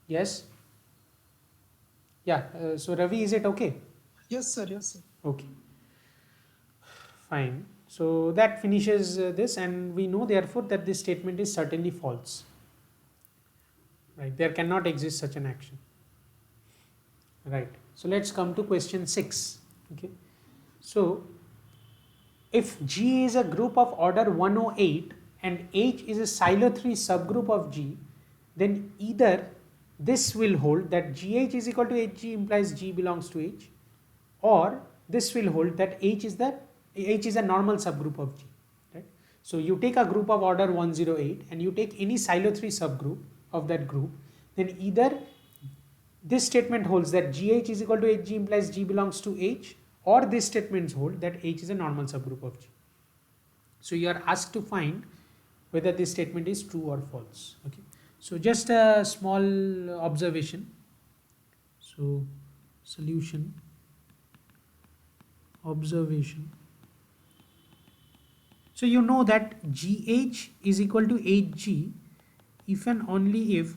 Yes? Yeah. So Ravi, is it okay? Yes, sir. Yes, sir. Okay. Fine. So that finishes this, and we know therefore that this statement is certainly false. Right? There cannot exist such an action. Right. So let's come to question 6. Okay. So if G is a group of order 108 and H is a silo 3 subgroup of G, then either this will hold that GH is equal to HG implies G belongs to H, or this will hold that H is a normal subgroup of G. Right? So you take a group of order 108 and you take any silo 3 subgroup of that group, then either this statement holds that GH is equal to HG implies G belongs to H, or this statement holds that H is a normal subgroup of G. So you are asked to find whether this statement is true or false. Okay. So just a small observation. So solution, observation. So you know that GH is equal to HG if and only if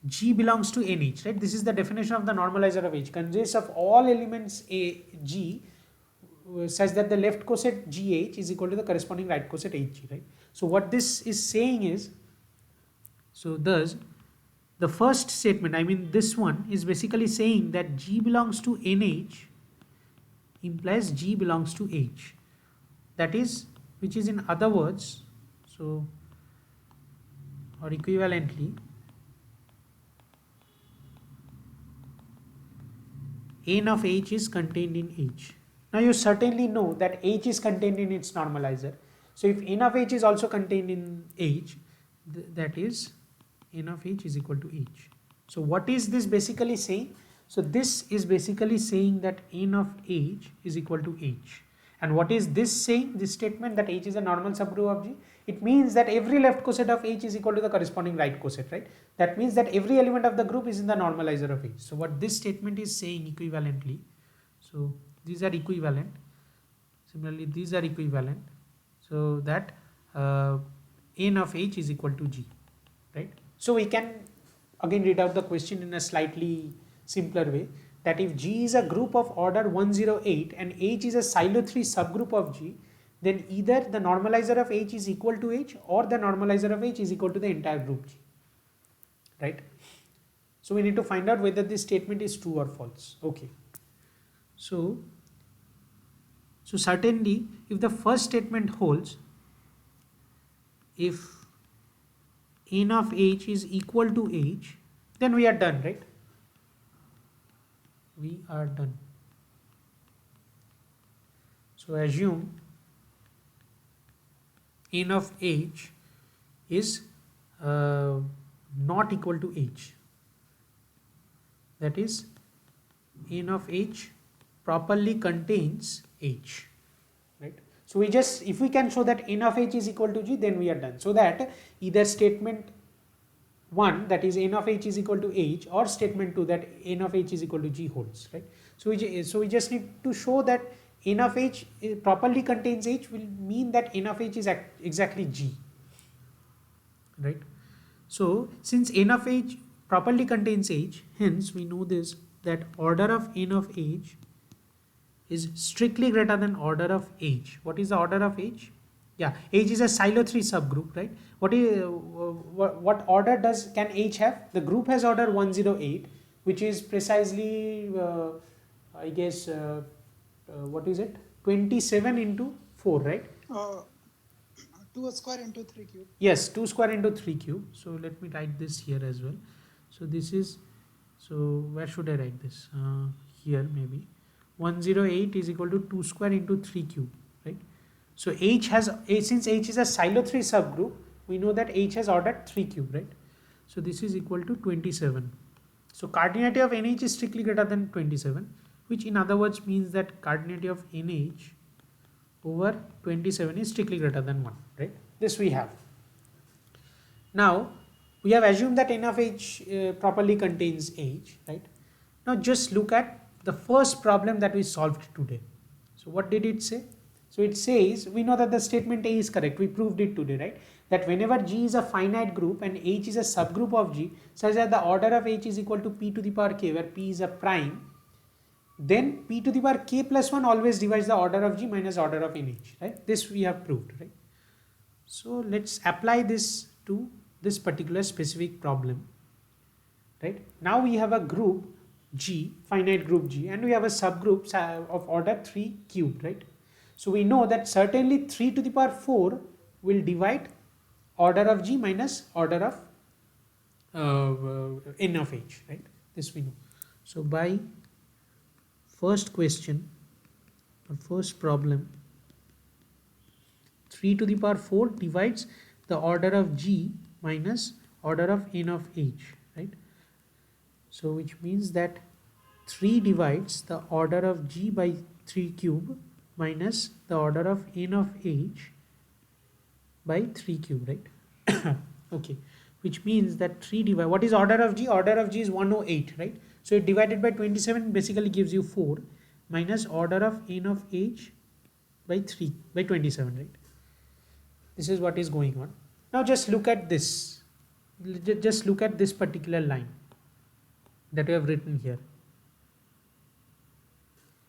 G belongs to NH, right? This is the definition of the normalizer of H. Consists of all elements G such that the left coset GH is equal to the corresponding right coset HG, right? So what this is saying is, so thus the first statement, I mean this one, is basically saying that G belongs to NH implies G belongs to H. That is, which is in other words, so or equivalently, n of H is contained in H. Now you certainly know that H is contained in its normalizer. So if n of H is also contained in H, that is n of H is equal to H. So what is this basically saying? So this is basically saying that n of H is equal to H. And what is this saying, this statement that H is a normal subgroup of G? It means that every left coset of H is equal to the corresponding right coset, right? That means that every element of the group is in the normalizer of H. So what this statement is saying equivalently, so these are equivalent. Similarly, these are equivalent. So that n of H is equal to G, right? So we can again read out the question in a slightly simpler way, that if G is a group of order 108 and H is a silo 3 subgroup of G, then either the normalizer of H is equal to H or the normalizer of H is equal to the entire group G, right? So we need to find out whether this statement is true or false. Okay. So certainly if the first statement holds, if n of H is equal to H, then we are done, right? We are done. So assume n of H is not equal to H. That is, n of H properly contains H, right? So we just, if we can show that n of H is equal to G, then we are done. So that either statement 1, that is n of H is equal to H, or statement 2, that n of H is equal to G, holds, right? So we just need to show that n of H properly contains H will mean that n of H is exactly G, right? So since n of H properly contains H, hence we know this, that order of n of H is strictly greater than order of H. What is the order of H? Yeah, H is a silo 3 subgroup, right? What order can H have? The group has order 108, which is precisely I guess what is it? 27 into 4, right? 2 square into 3 cube. Yes, 2 square into 3 cube. So let me write this here as well. So this is, so where should I write this? Here maybe. 108 is equal to 2 square into 3 cube, right? So H has, since H is a silo 3 subgroup, we know that H has order 3 cube, right? So this is equal to 27. So cardinality of NH is strictly greater than 27, which in other words means that cardinality of NH over 27 is strictly greater than 1, right? This we have. Now we have assumed that n of H properly contains H, right? Now just look at the first problem that we solved today. So what did it say? So it says, we know that the statement A is correct. We proved it today, right? That whenever G is a finite group and H is a subgroup of G, such that the order of H is equal to P to the power K, where P is a prime, then P to the power K plus 1 always divides the order of G minus order of NH, right? This we have proved, right? So let's apply this to this particular specific problem, right? Now we have a group G, finite group G, and we have a subgroup of order 3 cubed, right? So we know that certainly 3 to the power 4 will divide order of G minus order of n of H, right? This we know. So by first question or first problem, 3 to the power 4 divides the order of G minus order of n of H, right? So which means that 3 divides the order of G by 3 cube minus the order of n of H by 3 cube, right? Okay, which means that 3 divide, what is order of G? Order of G is 108, right? So it divided by 27 basically gives you 4 minus order of n of H by 3 by 27, right? This is what is going on. Now just look at this. Just look at this particular line that we have written here.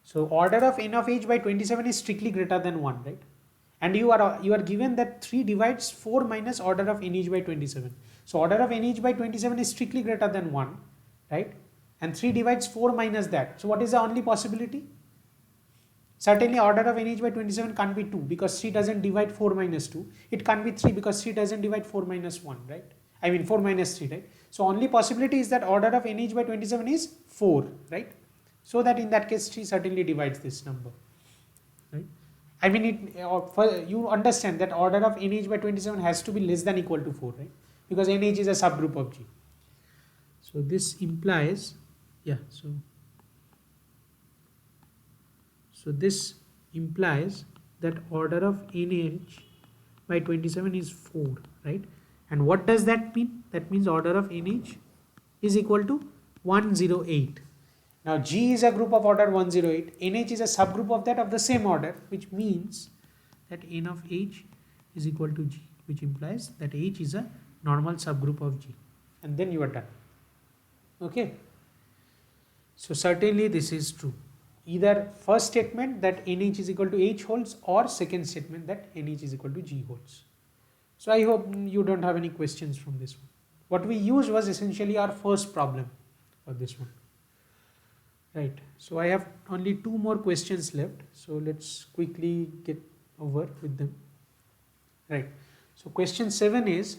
So order of n of H by 27 is strictly greater than 1, right? And you are given that 3 divides 4 minus order of NH by 27. So order of NH by 27 is strictly greater than 1, right? And 3 divides 4 minus that. So what is the only possibility? Certainly order of NH by 27 can't be 2 because 3 doesn't divide 4 minus 2. It can't be 3 because 3 doesn't divide 4 minus 1, right? I mean 4 minus 3, right? So only possibility is that order of NH by 27 is 4, right? So that in that case 3 certainly divides this number, right? I mean you understand that order of NH by 27 has to be less than equal to 4, right? Because NH is a subgroup of G. So this implies, yeah, so this implies that order of NH by 27 is 4, right? And what does that mean? That means order of NH is equal to 108. Now G is a group of order 108, NH is a subgroup of that of the same order, which means that N of H is equal to G, which implies that H is a normal subgroup of G. And then you are done. Okay. So certainly this is true. Either first statement that NH is equal to H holds, or second statement that NH is equal to G holds. So I hope you don't have any questions from this one. What we used was essentially our first problem for this one. Right. So I have only 2 more questions left. So let's quickly get over with them. Right. So question 7 is,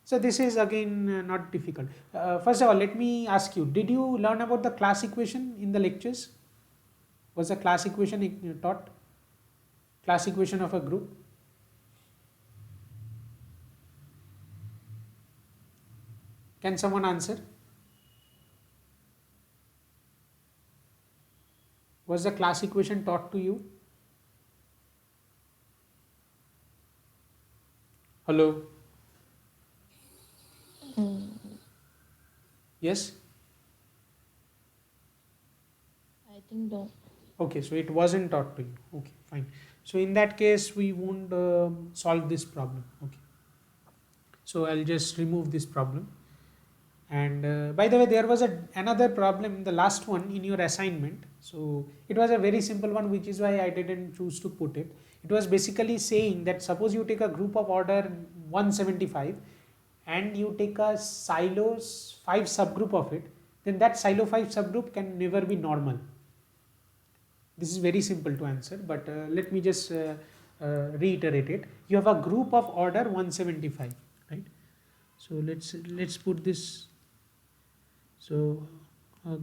so this is again not difficult. First of all, let me ask you, did you learn about the class equation in the lectures? Was the class equation taught? Class equation of a group? Can someone answer? Was the class equation taught to you? Hello? Mm, Yes? I think no. Okay, so it wasn't taught to you. Okay, fine. So in that case, we won't solve this problem. Okay. So I'll just remove this problem. And by the way, there was another problem, the last one in your assignment. So it was a very simple one, which is why I didn't choose to put it. It was basically saying that suppose you take a group of order 175 and you take a silos 5 subgroup of it, then that silo 5 subgroup can never be normal. This is very simple to answer, but let me just reiterate it. You have a group of order 175, right? So let's put this. So uh,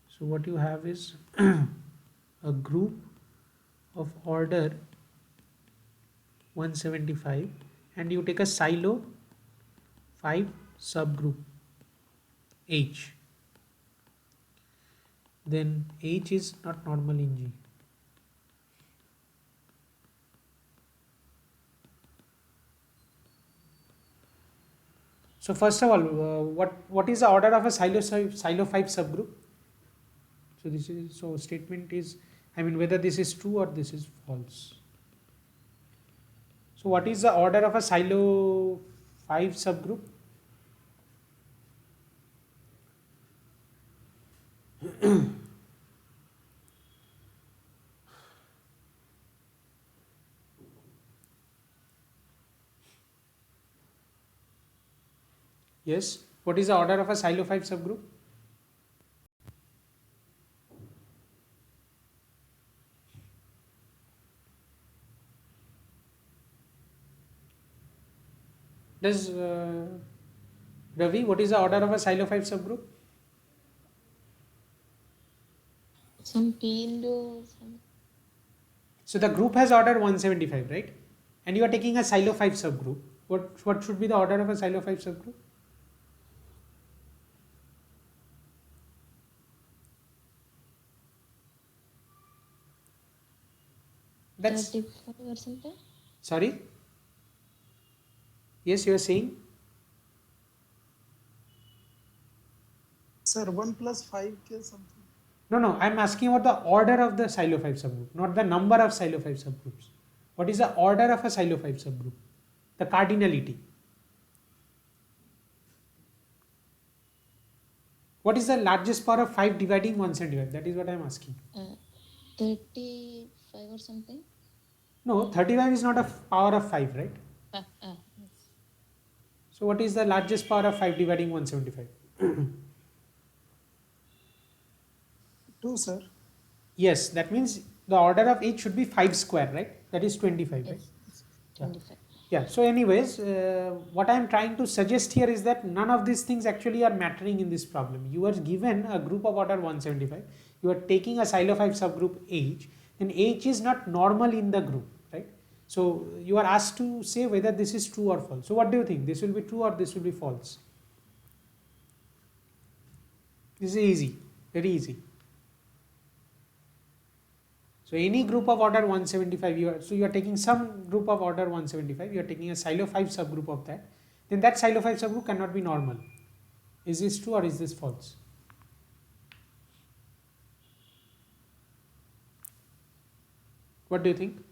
so what you have is a group of order 175, and you take a silo 5 subgroup H. Then H is not normal in G. So first of all, what is the order of a silo 5 subgroup? So this is, so statement is, I mean, whether this is true or this is false. So what is the order of a silo 5 subgroup? Yes. What is the order of a silo 5 subgroup? Does Ravi, what is the order of a silo 5 subgroup? Some P into some. So the group has order 175, right? And you are taking a silo 5 subgroup. What should be the order of a silo 5 subgroup? That's 35 or something. sorry. Yes, you are saying. Sir, 1 plus 5k something. No, I'm asking about the order of the silo 5 subgroup, not the number of silo 5 subgroups. What is the order of a silo 5 subgroup? The cardinality. What is the largest power of 5 dividing 175? That is what I'm asking. 35 or something. No, 35 is not a power of 5, right? Yes. So what is the largest power of 5 dividing 175? 2, sir. Yes, that means the order of H should be 5 square, right? That is 25, right? Yes. Yeah. 25. Yeah, so anyways, what I am trying to suggest here is that none of these things actually are mattering in this problem. You are given a group of order 175, you are taking a silo 5 subgroup H, then H is not normal in the group, right? So you are asked to say whether this is true or false. So what do you think? This will be true or this will be false? This is easy, very easy. So any group of order 175, you are taking some group of order 175, you are taking a silo 5 subgroup of that, then that silo 5 subgroup cannot be normal. Is this true or is this false? What do you think?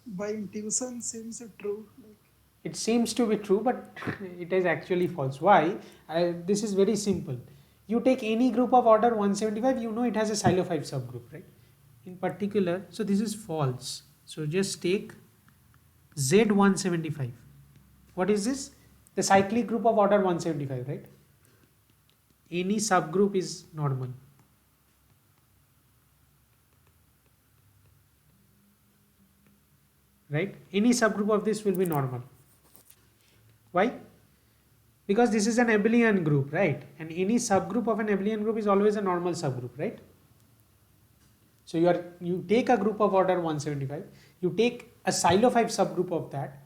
By intuition seems true. Like, It seems to be true, but it is actually false. Why? This is very simple. You take any group of order 175, you know it has a silo 5 subgroup, right? In particular, so this is false. So just take Z175. What is this? The cyclic group of order 175, right? Any subgroup is normal. Right? Any subgroup of this will be normal. Why? Because this is an abelian group, right? And any subgroup of an abelian group is always a normal subgroup, right? So you take a group of order 175, you take a silo 5 subgroup of that.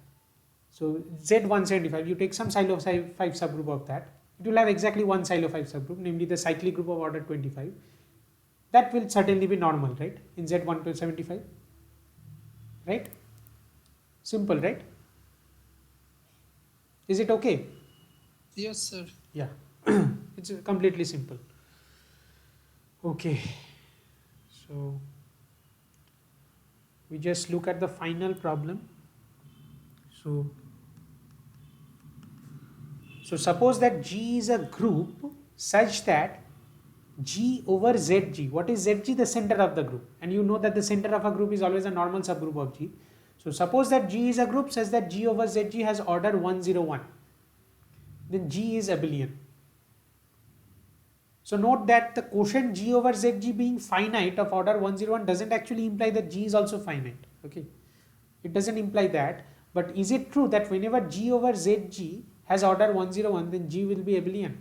So Z175, you take some silo 5 subgroup of that. It will have exactly one silo 5 subgroup, namely the cyclic group of order 25. That will certainly be normal, right? In Z175, right? Simple, right? Is it okay? yes, sir. Yeah, it's completely simple. Okay, so we just look at the final problem. So suppose that G is a group such that G over ZG, what is ZG? The center of the group, and you know that the center of a group is always a normal subgroup of G. So suppose that G is a group such that G over ZG has order 101, then G is abelian. So note that the quotient G over ZG being finite of order 101 doesn't actually imply that G is also finite. Okay, it doesn't imply that. But is it true that whenever G over ZG has order 101, then G will be abelian?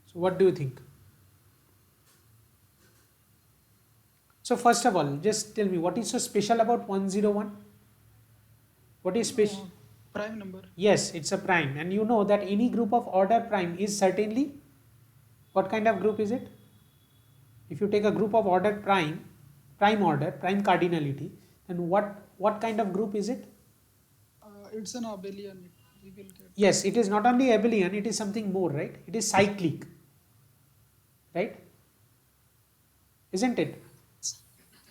So what do you think? So first of all, just tell me, what is so special about 101? What is special? Prime number. Yes, it's a prime, and you know that any group of order prime is certainly, what kind of group is it? If you take a group of order prime order, prime cardinality, then what kind of group is it? It's an abelian. We will get. Yes, it is not only abelian, it is something more, right? It is cyclic, right? Isn't it?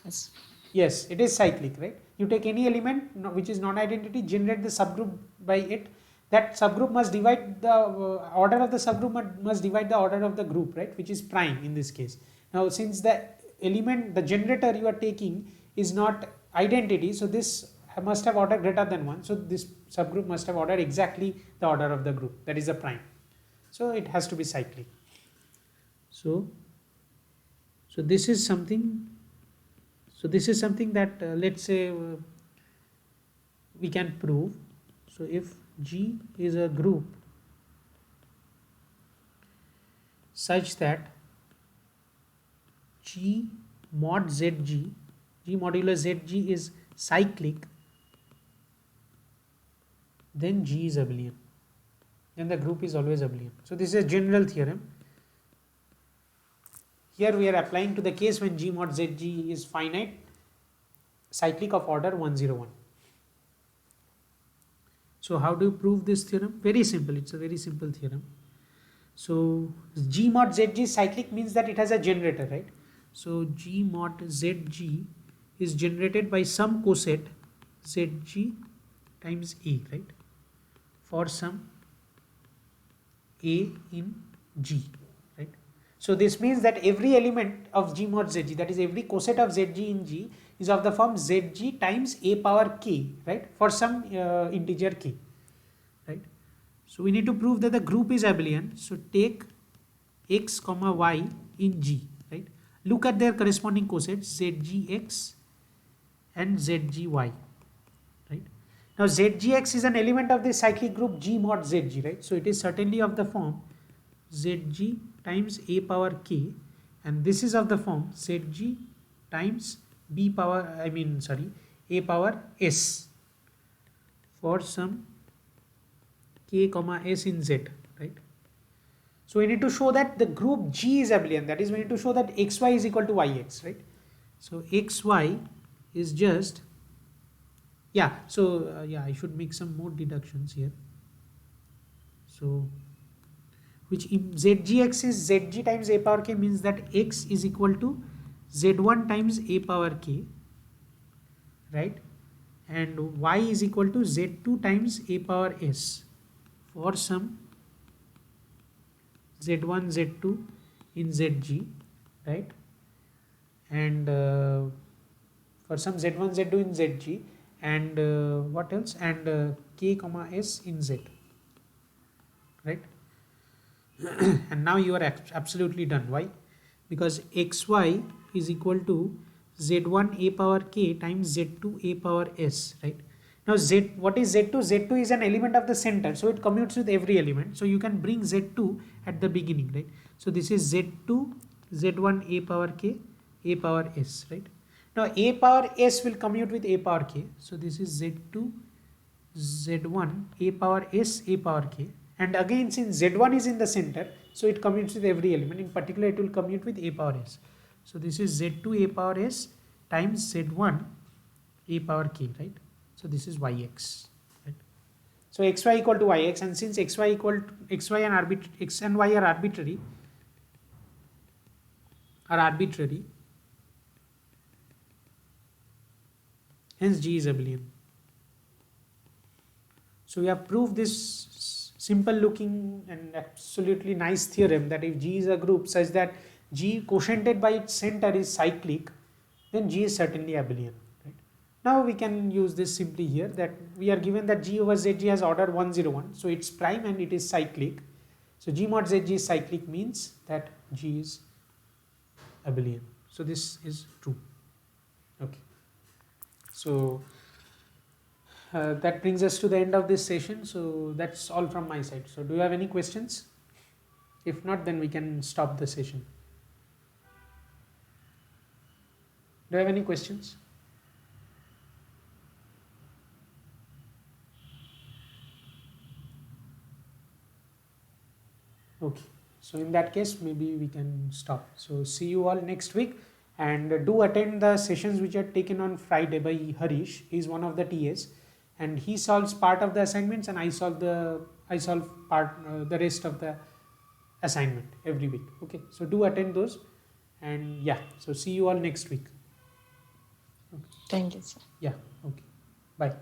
Yes. Yes, it is cyclic, right? You take any element which is non-identity, generate the subgroup by it. That subgroup must divide the order of the subgroup must divide the order of the group, right? Which is prime in this case. Now, since the element, the generator you are taking is not identity, so this must have order greater than 1. So this subgroup must have order exactly the order of the group, that is a prime. So it has to be cyclic. So this is something. So this is something that let's say we can prove. So if G is a group such that G mod ZG, G modulo ZG is cyclic, then G is abelian. Then the group is always abelian. So this is a general theorem. Here we are applying to the case when G mod ZG is finite, cyclic of order 101. So how do you prove this theorem? Very simple, it's a very simple theorem. So G mod ZG cyclic means that it has a generator, right? So G mod ZG is generated by some coset ZG times A, right? For some A in G. So this means that every element of G mod ZG, that is every coset of ZG in G, is of the form ZG times A power k, right, for some integer k, right. So we need to prove that the group is abelian. So take x comma y in G, right. Look at their corresponding cosets ZGX and ZGY, right. Now ZGX is an element of the cyclic group G mod ZG, right. So it is certainly of the form ZG times A power k, and this is of the form ZG times A power S for some k comma S in Z, right. So we need to show that the group G is abelian. That is, we need to show that xy is equal to yx, right? So xy is just, yeah. So yeah, I should make some more deductions here. So which zgx is zg times a power k, means that x is equal to z1 times a power k, right? And y is equal to z2 times a power s for some z1 z2 in zg, right? And for some z1 z2 in zg, and what else, and k comma s in z, right? And now you are absolutely done. Why? Because xy is equal to z1 a power k times z2 a power s, right? Now what is z2? Z2 is an element of the center, so it commutes with every element. So you can bring z2 at the beginning, right? So this is z2 z1 a power k a power s, right? Now a power s will commute with a power k, so this is z2 z1 a power s a power k, and again since z1 is in the center, so it commutes with every element. In particular, it will commute with a power s. So this is z2 a power s times z1 a power k, right? So this is yx, right? So xy equal to yx, and since xy equal to xy and x and y are arbitrary, hence G is abelian. So we have proved this simple looking and absolutely nice theorem that if G is a group such that G quotiented by its center is cyclic, then G is certainly abelian. Right? Now we can use this simply here, that we are given that G over ZG has order 101, so it's prime and it is cyclic. So G mod ZG is cyclic means that G is abelian. So this is true. Okay. So that brings us to the end of this session. So that's all from my side. So do you have any questions? If not, then we can stop the session. Do you have any questions? Okay. So in that case, maybe we can stop. So see you all next week, and do attend the sessions which are taken on Friday by Harish. He is one of the TAs, and he solves part of the assignments, and I solve the rest of the assignment every week. Okay. So do attend those, and yeah. So see you all next week. Okay. Thank you, sir. Yeah. Okay. Bye.